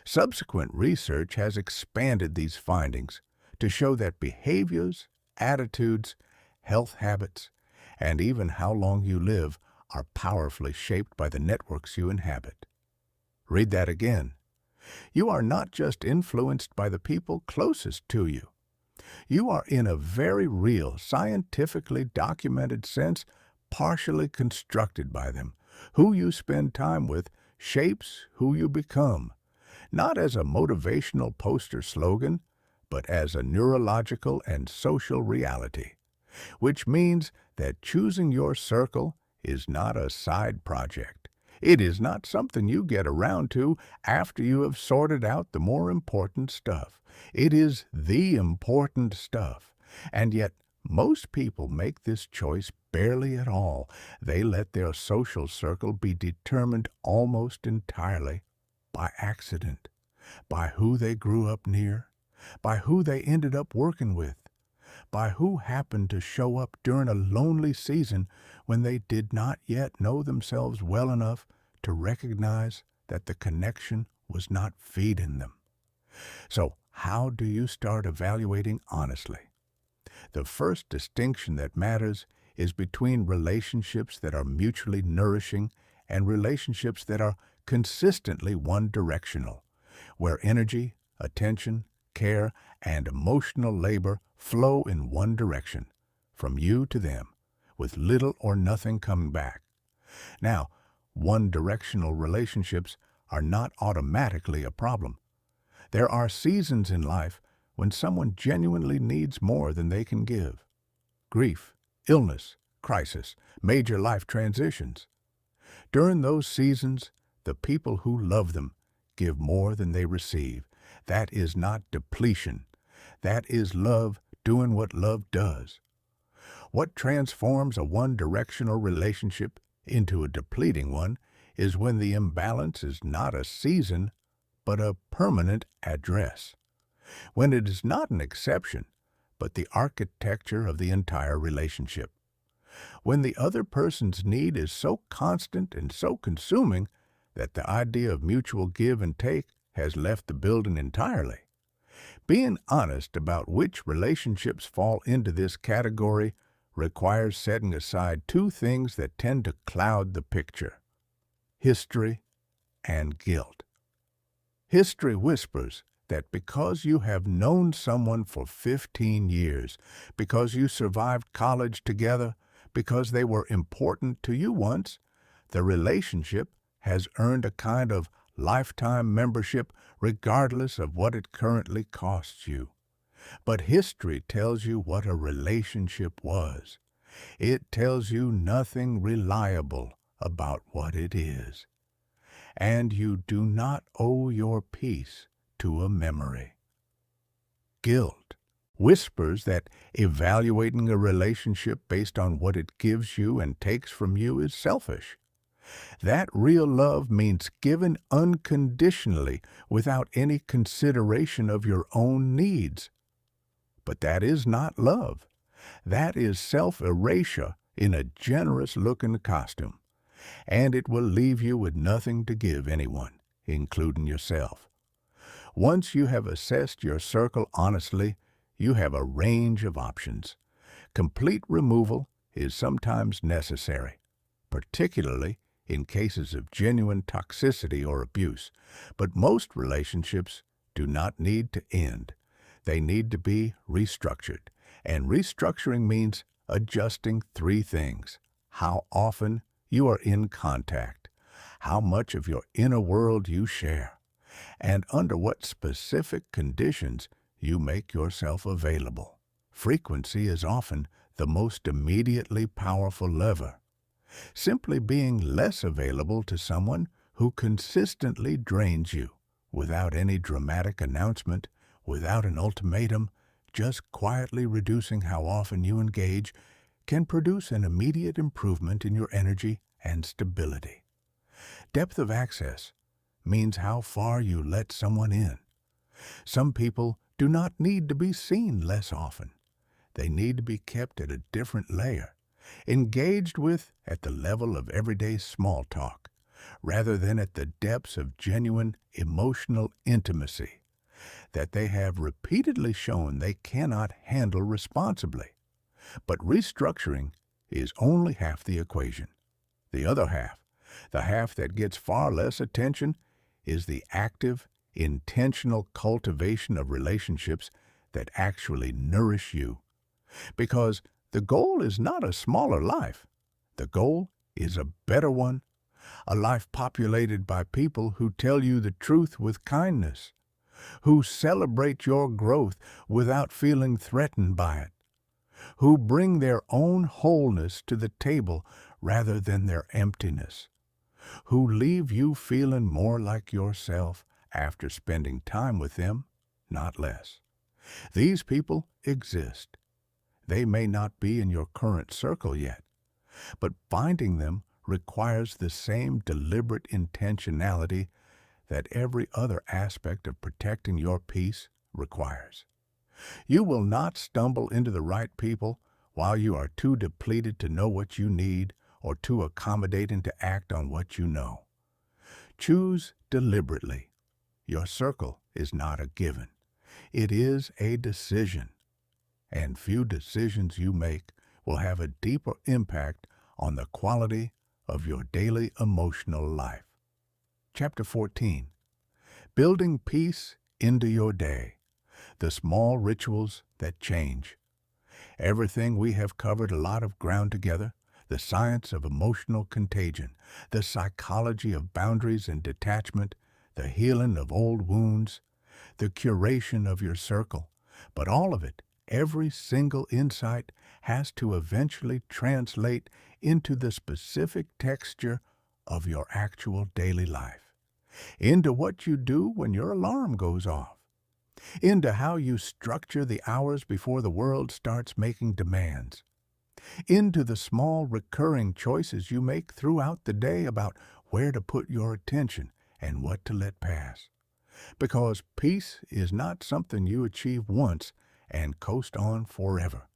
Subsequent research has expanded these findings to show that behaviors, attitudes, health habits, and even how long you live are powerfully shaped by the networks you inhabit. Read that again. You are not just influenced by the people closest to you. You are, in a very real, scientifically documented sense, partially constructed by them. Who you spend time with shapes who you become, not as a motivational poster slogan, but as a neurological and social reality, which means that choosing your circle is not a side project. It is not something you get around to after you have sorted out the more important stuff. It is the important stuff. And yet, most people make this choice barely at all. They let their social circle be determined almost entirely by accident, by who they grew up near, by who they ended up working with, by who happened to show up during a lonely season when they did not yet know themselves well enough to recognize that the connection was not feeding them. So, how do you start evaluating honestly? The first distinction that matters is between relationships that are mutually nourishing and relationships that are consistently one-directional, where energy, attention, care, and emotional labor flow in one direction, from you to them, with little or nothing coming back. Now, one-directional relationships are not automatically a problem. There are seasons in life when someone genuinely needs more than they can give. Grief, illness, crisis, major life transitions. During those seasons, the people who love them give more than they receive. That is not depletion. That is love doing what love does. What transforms a one-directional relationship into a depleting one is when the imbalance is not a season, but a permanent address. When it is not an exception, but the architecture of the entire relationship. When the other person's need is so constant and so consuming that the idea of mutual give and take has left the building entirely. Being honest about which relationships fall into this category requires setting aside two things that tend to cloud the picture: history and guilt. History whispers that because you have known someone for 15 years, because you survived college together, because they were important to you once, the relationship has earned a kind of lifetime membership regardless of what it currently costs you. But history tells you what a relationship was. It tells you nothing reliable about what it is. And you do not owe your peace to a memory. Guilt whispers that evaluating a relationship based on what it gives you and takes from you is selfish. That real love means giving unconditionally without any consideration of your own needs. But that is not love. That is self-erasure in a generous-looking costume. And it will leave you with nothing to give anyone, including yourself. Once you have assessed your circle honestly, you have a range of options. Complete removal is sometimes necessary, particularly in cases of genuine toxicity or abuse, but most relationships do not need to end. They need to be restructured, and restructuring means adjusting three things: how often you are in contact, how much of your inner world you share, and under what specific conditions you make yourself available. Frequency is often the most immediately powerful lever. Simply being less available to someone who consistently drains you, without any dramatic announcement, without an ultimatum, just quietly reducing how often you engage, can produce an immediate improvement in your energy and stability. Depth of access means how far you let someone in. Some people do not need to be seen less often. They need to be kept at a different layer, engaged with at the level of everyday small talk, rather than at the depths of genuine emotional intimacy that they have repeatedly shown they cannot handle responsibly. But restructuring is only half the equation. The other half, the half that gets far less attention, is the active, intentional cultivation of relationships that actually nourish you. Because the goal is not a smaller life. The goal is a better one, a life populated by people who tell you the truth with kindness, who celebrate your growth without feeling threatened by it, who bring their own wholeness to the table rather than their emptiness, who leave you feeling more like yourself after spending time with them, not less. These people exist. They may not be in your current circle yet, but finding them requires the same deliberate intentionality that every other aspect of protecting your peace requires. You will not stumble into the right people while you are too depleted to know what you need or too accommodating to act on what you know. Choose deliberately. Your circle is not a given. It is a decision. And few decisions you make will have a deeper impact on the quality of your daily emotional life. Chapter 14. Building Peace into Your Day. The Small Rituals That Change. Everything we have covered a lot of ground together. The science of emotional contagion, the psychology of boundaries and detachment, the healing of old wounds, the curation of your circle. But all of it, every single insight, has to eventually translate into the specific texture of your actual daily life, into what you do when your alarm goes off, into how you structure the hours before the world starts making demands, into the small recurring choices you make throughout the day about where to put your attention and what to let pass. Because peace is not something you achieve once and coast on forever.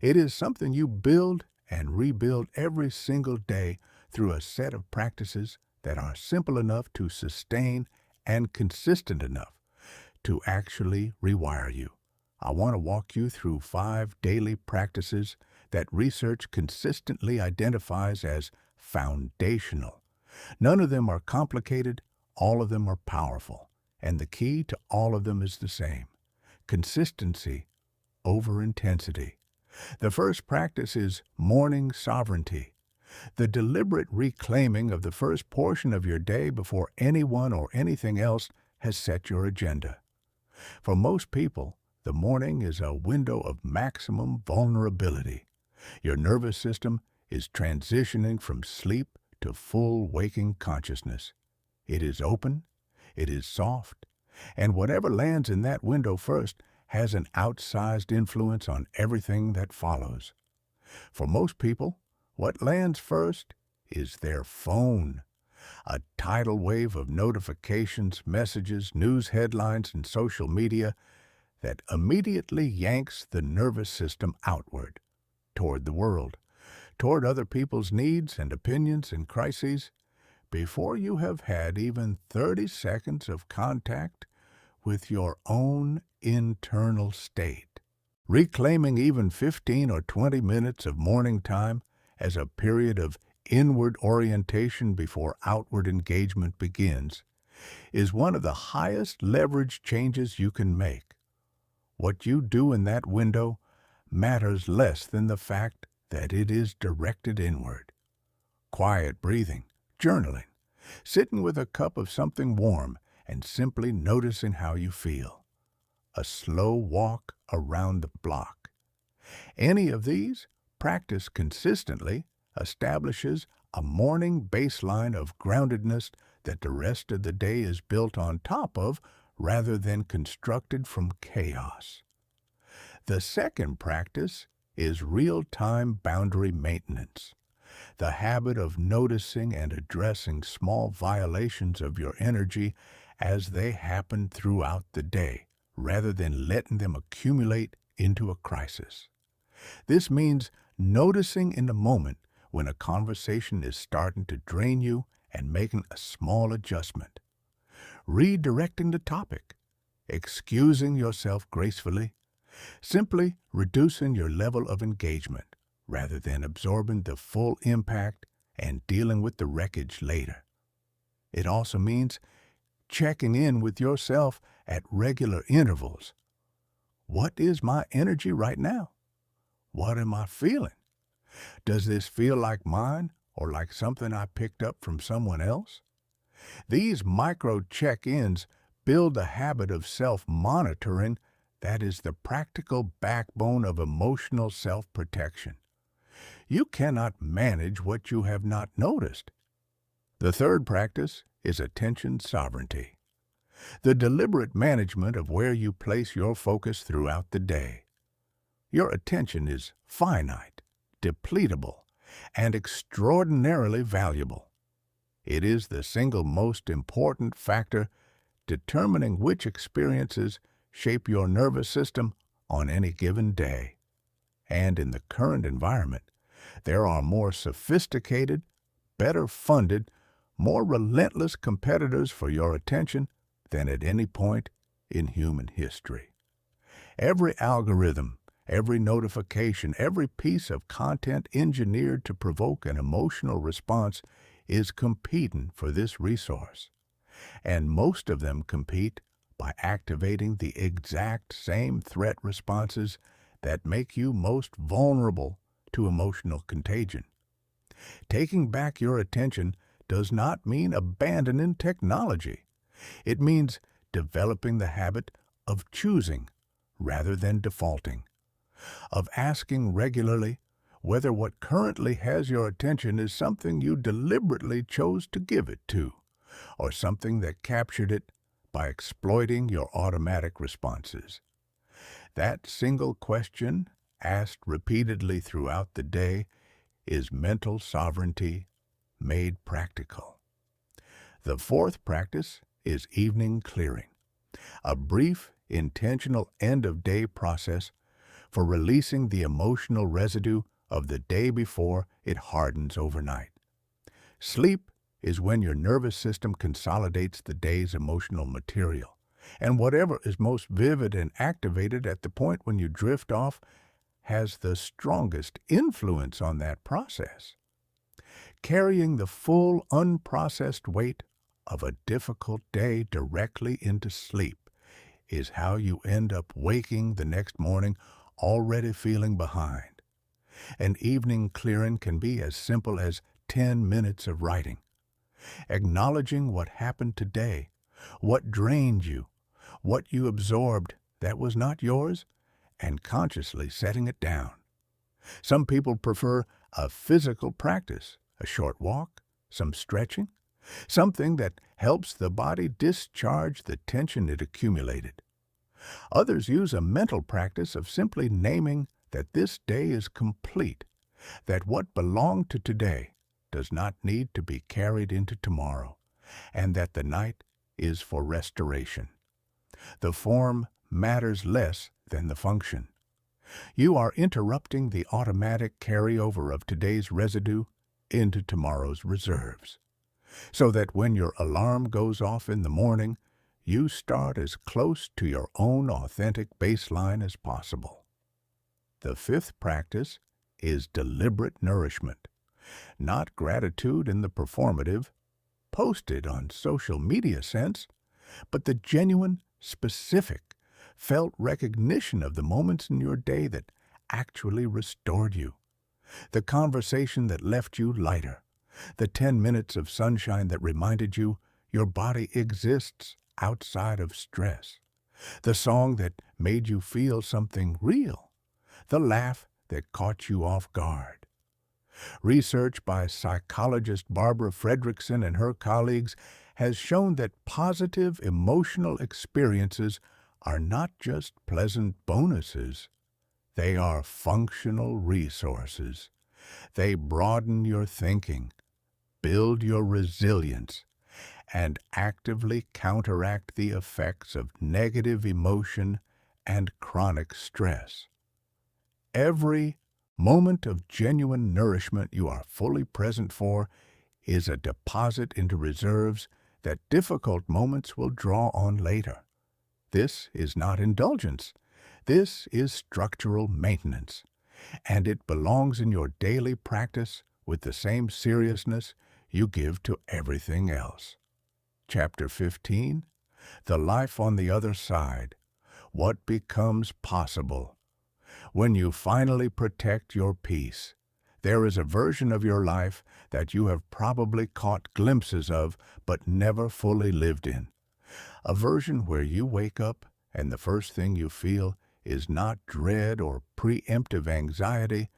It is something you build and rebuild every single day through a set of practices that are simple enough to sustain and consistent enough to actually rewire you. I want to walk you through 5 daily practices that research consistently identifies as foundational. None of them are complicated, all of them are powerful, and the key to all of them is the same: consistency over intensity. The first practice is morning sovereignty, the deliberate reclaiming of the first portion of your day before anyone or anything else has set your agenda. For most people, the morning is a window of maximum vulnerability. Your nervous system is transitioning from sleep to full waking consciousness. It is open, it is soft, and whatever lands in that window first has an outsized influence on everything that follows. For most people, what lands first is their phone. A tidal wave of notifications, messages, news headlines, and social media that immediately yanks the nervous system outward, toward the world, toward other people's needs and opinions and crises, before you have had even 30 seconds of contact with your own internal state. Reclaiming even 15 or 20 minutes of morning time as a period of inward orientation before outward engagement begins is one of the highest leverage changes you can make. What you do in that window matters less than the fact that it is directed inward. Quiet breathing, journaling, sitting with a cup of something warm and simply noticing how you feel. A slow walk around the block. Any of these, practiced consistently, establishes a morning baseline of groundedness that the rest of the day is built on top of rather than constructed from chaos. The second practice is real-time boundary maintenance, the habit of noticing and addressing small violations of your energy as they happen throughout the day, rather than letting them accumulate into a crisis. This means noticing in the moment when a conversation is starting to drain you and making a small adjustment, redirecting the topic, excusing yourself gracefully, simply reducing your level of engagement rather than absorbing the full impact and dealing with the wreckage later. It also means checking in with yourself at regular intervals. What is my energy right now? What am I feeling? Does this feel like mine or like something I picked up from someone else? These micro check-ins build a habit of self-monitoring that is the practical backbone of emotional self-protection. You cannot manage what you have not noticed. The third practice is attention sovereignty, the deliberate management of where you place your focus throughout the day. Your attention is finite, depletable, and extraordinarily valuable. It is the single most important factor determining which experiences shape your nervous system on any given day. And in the current environment, there are more sophisticated, better funded, more relentless competitors for your attention than at any point in human history. Every algorithm, every notification, every piece of content engineered to provoke an emotional response is competing for this resource. And most of them compete by activating the exact same threat responses that make you most vulnerable to emotional contagion. Taking back your attention does not mean abandoning technology. It means developing the habit of choosing rather than defaulting, of asking regularly whether what currently has your attention is something you deliberately chose to give it to, or something that captured it by exploiting your automatic responses. That single question, asked repeatedly throughout the day, is mental sovereignty made practical. The fourth practice is evening clearing, a brief, intentional end-of-day process for releasing the emotional residue of the day before it hardens overnight. Sleep is when your nervous system consolidates the day's emotional material, and whatever is most vivid and activated at the point when you drift off has the strongest influence on that process. Carrying the full, unprocessed weight of a difficult day directly into sleep is how you end up waking the next morning already feeling behind. An evening clearing can be as simple as 10 minutes of writing, acknowledging what happened today, what drained you, what you absorbed that was not yours, and consciously setting it down. Some people prefer a physical practice, a short walk, some stretching, something that helps the body discharge the tension it accumulated. Others use a mental practice of simply naming that this day is complete, that what belonged to today does not need to be carried into tomorrow, and that the night is for restoration. The form matters less than the function. You are interrupting the automatic carryover of today's residue into tomorrow's reserves, so that when your alarm goes off in the morning, you start as close to your own authentic baseline as possible. The fifth practice is deliberate nourishment, not gratitude in the performative, posted on social media sense, but the genuine, specific, felt recognition of the moments in your day that actually restored you, the conversation that left you lighter, the 10 minutes of sunshine that reminded you your body exists outside of stress, the song that made you feel something real, the laugh that caught you off guard. Research by psychologist Barbara Fredrickson and her colleagues has shown that positive emotional experiences are not just pleasant bonuses. They are functional resources. They broaden your thinking, build your resilience, and actively counteract the effects of negative emotion and chronic stress. Every moment of genuine nourishment you are fully present for is a deposit into reserves that difficult moments will draw on later. This is not indulgence. This is structural maintenance, and it belongs in your daily practice with the same seriousness you give to everything else. Chapter 15, The Life on the Other Side, What Becomes Possible. When you finally protect your peace, there is a version of your life that you have probably caught glimpses of but never fully lived in. A version where you wake up and the first thing you feel is not dread or preemptive anxiety,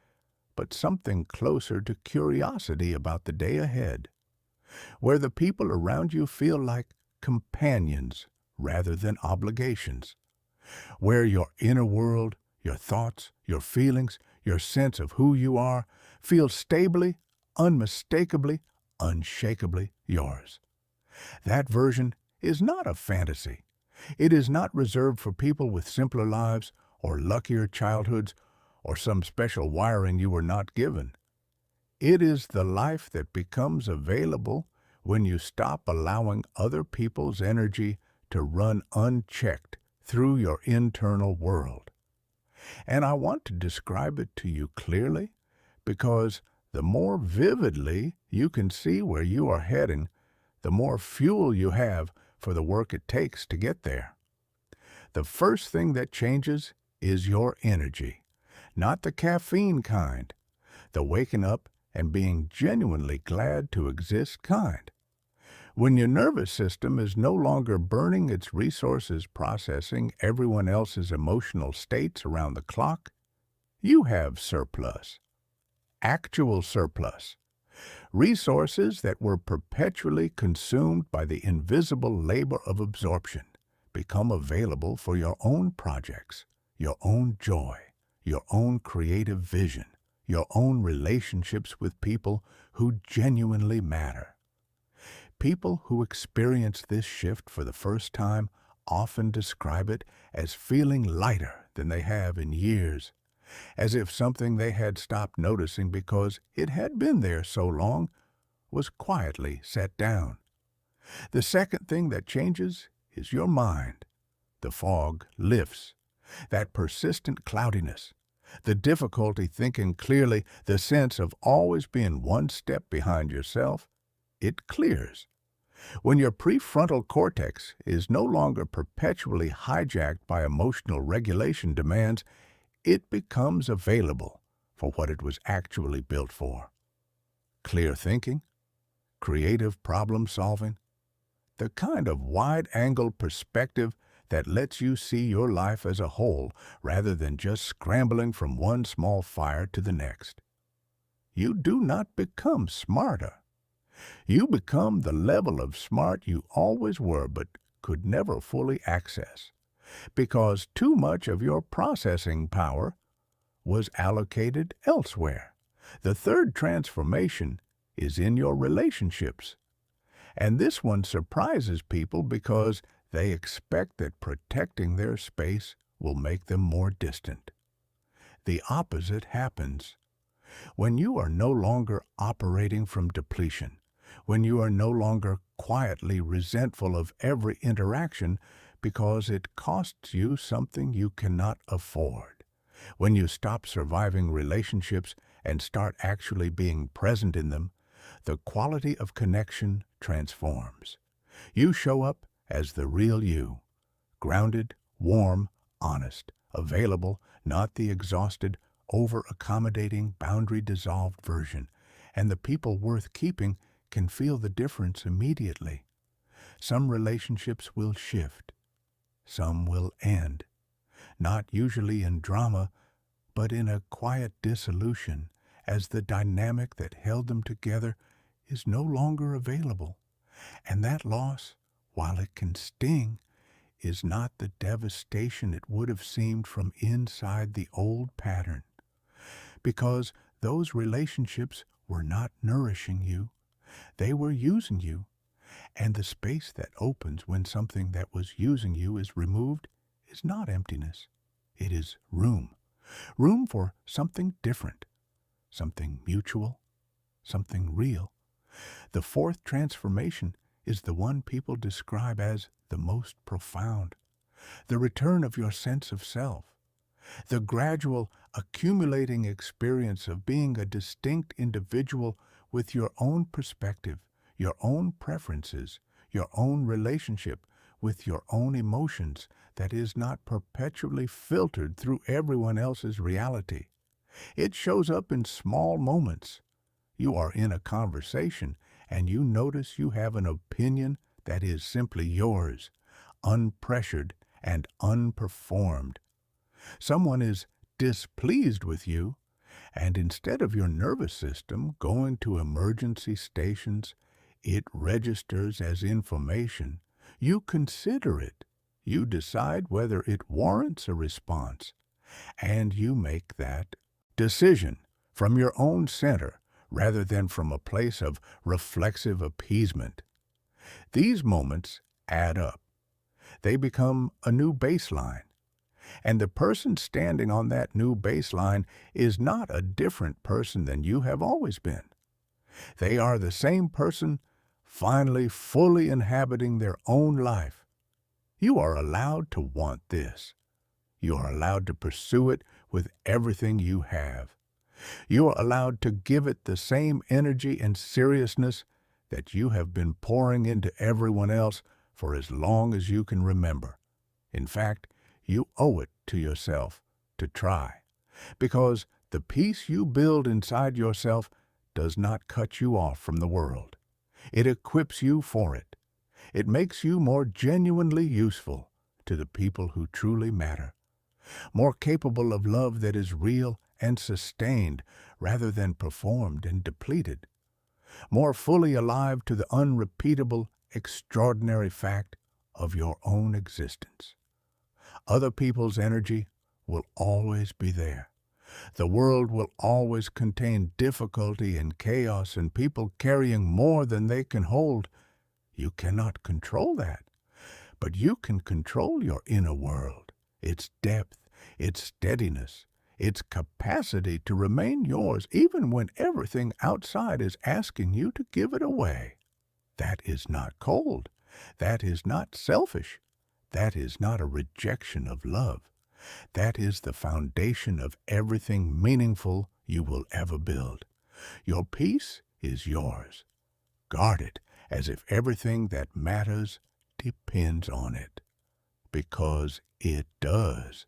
but something closer to curiosity about the day ahead, where the people around you feel like companions rather than obligations, where your inner world, your thoughts, your feelings, your sense of who you are feels stably, unmistakably, unshakably yours. That version is not a fantasy. It is not reserved for people with simpler lives or luckier childhoods or some special wiring you were not given. It is the life that becomes available when you stop allowing other people's energy to run unchecked through your internal world. And I want to describe it to you clearly because the more vividly you can see where you are heading, the more fuel you have for the work it takes to get there. The first thing that changes is your energy, not the caffeine kind, the waking up and being genuinely glad to exist kind. When your nervous system is no longer burning its resources processing everyone else's emotional states around the clock, you have surplus, actual surplus, resources that were perpetually consumed by the invisible labor of absorption become available for your own projects, your own joy, your own creative vision, your own relationships with people who genuinely matter. People who experience this shift for the first time often describe it as feeling lighter than they have in years, as if something they had stopped noticing because it had been there so long was quietly set down. The second thing that changes is your mind. The fog lifts. That persistent cloudiness, the difficulty thinking clearly, the sense of always being one step behind yourself, it clears. When your prefrontal cortex is no longer perpetually hijacked by emotional regulation demands, it becomes available for what it was actually built for. Clear thinking, creative problem solving, the kind of wide-angle perspective that lets you see your life as a whole rather than just scrambling from one small fire to the next. You do not become smarter. You become the level of smart you always were but could never fully access, because too much of your processing power was allocated elsewhere. The third transformation is in your relationships. And this one surprises people because they expect that protecting their space will make them more distant. The opposite happens. When you are no longer operating from depletion, when you are no longer quietly resentful of every interaction because it costs you something you cannot afford, when you stop surviving relationships and start actually being present in them, the quality of connection transforms. You show up as the real you, grounded, warm, honest, available, not the exhausted, over-accommodating, boundary-dissolved version, and the people worth keeping can feel the difference immediately. Some relationships will shift. Some will end, not usually in drama, but in a quiet dissolution, as the dynamic that held them together is no longer available. And that loss, while it can sting, is not the devastation it would have seemed from inside the old pattern. Because those relationships were not nourishing you, they were using you. And the space that opens when something that was using you is removed is not emptiness. It is room. Room for something different, something mutual, something real. The fourth transformation is the one people describe as the most profound. The return of your sense of self. The gradual, accumulating experience of being a distinct individual with your own perspective, your own preferences, your own relationship with your own emotions that is not perpetually filtered through everyone else's reality. It shows up in small moments. You are in a conversation and you notice you have an opinion that is simply yours, unpressured and unperformed. Someone is displeased with you, and instead of your nervous system going to emergency stations, it registers as information. You consider it. You decide whether it warrants a response, and you make that decision from your own center rather than from a place of reflexive appeasement. These moments add up. They become a new baseline. And the person standing on that new baseline is not a different person than you have always been. They are the same person finally fully inhabiting their own life, You are allowed to want this. You are allowed to pursue it with everything you have. You are allowed to give it the same energy and seriousness that you have been pouring into everyone else for as long as you can remember. In fact, you owe it to yourself to try, because the peace you build inside yourself does not cut you off from the world. It equips you for it. It makes you more genuinely useful to the people who truly matter, more capable of love that is real and sustained rather than performed and depleted, more fully alive to the unrepeatable, extraordinary fact of your own existence. Other people's energy will always be there. The world will always contain difficulty and chaos and people carrying more than they can hold. You cannot control that, but you can control your inner world, its depth, its steadiness, its capacity to remain yours even when everything outside is asking you to give it away. That is not cold. That is not selfish. That is not a rejection of love. That is the foundation of everything meaningful you will ever build. Your peace is yours. Guard it as if everything that matters depends on it, because it does.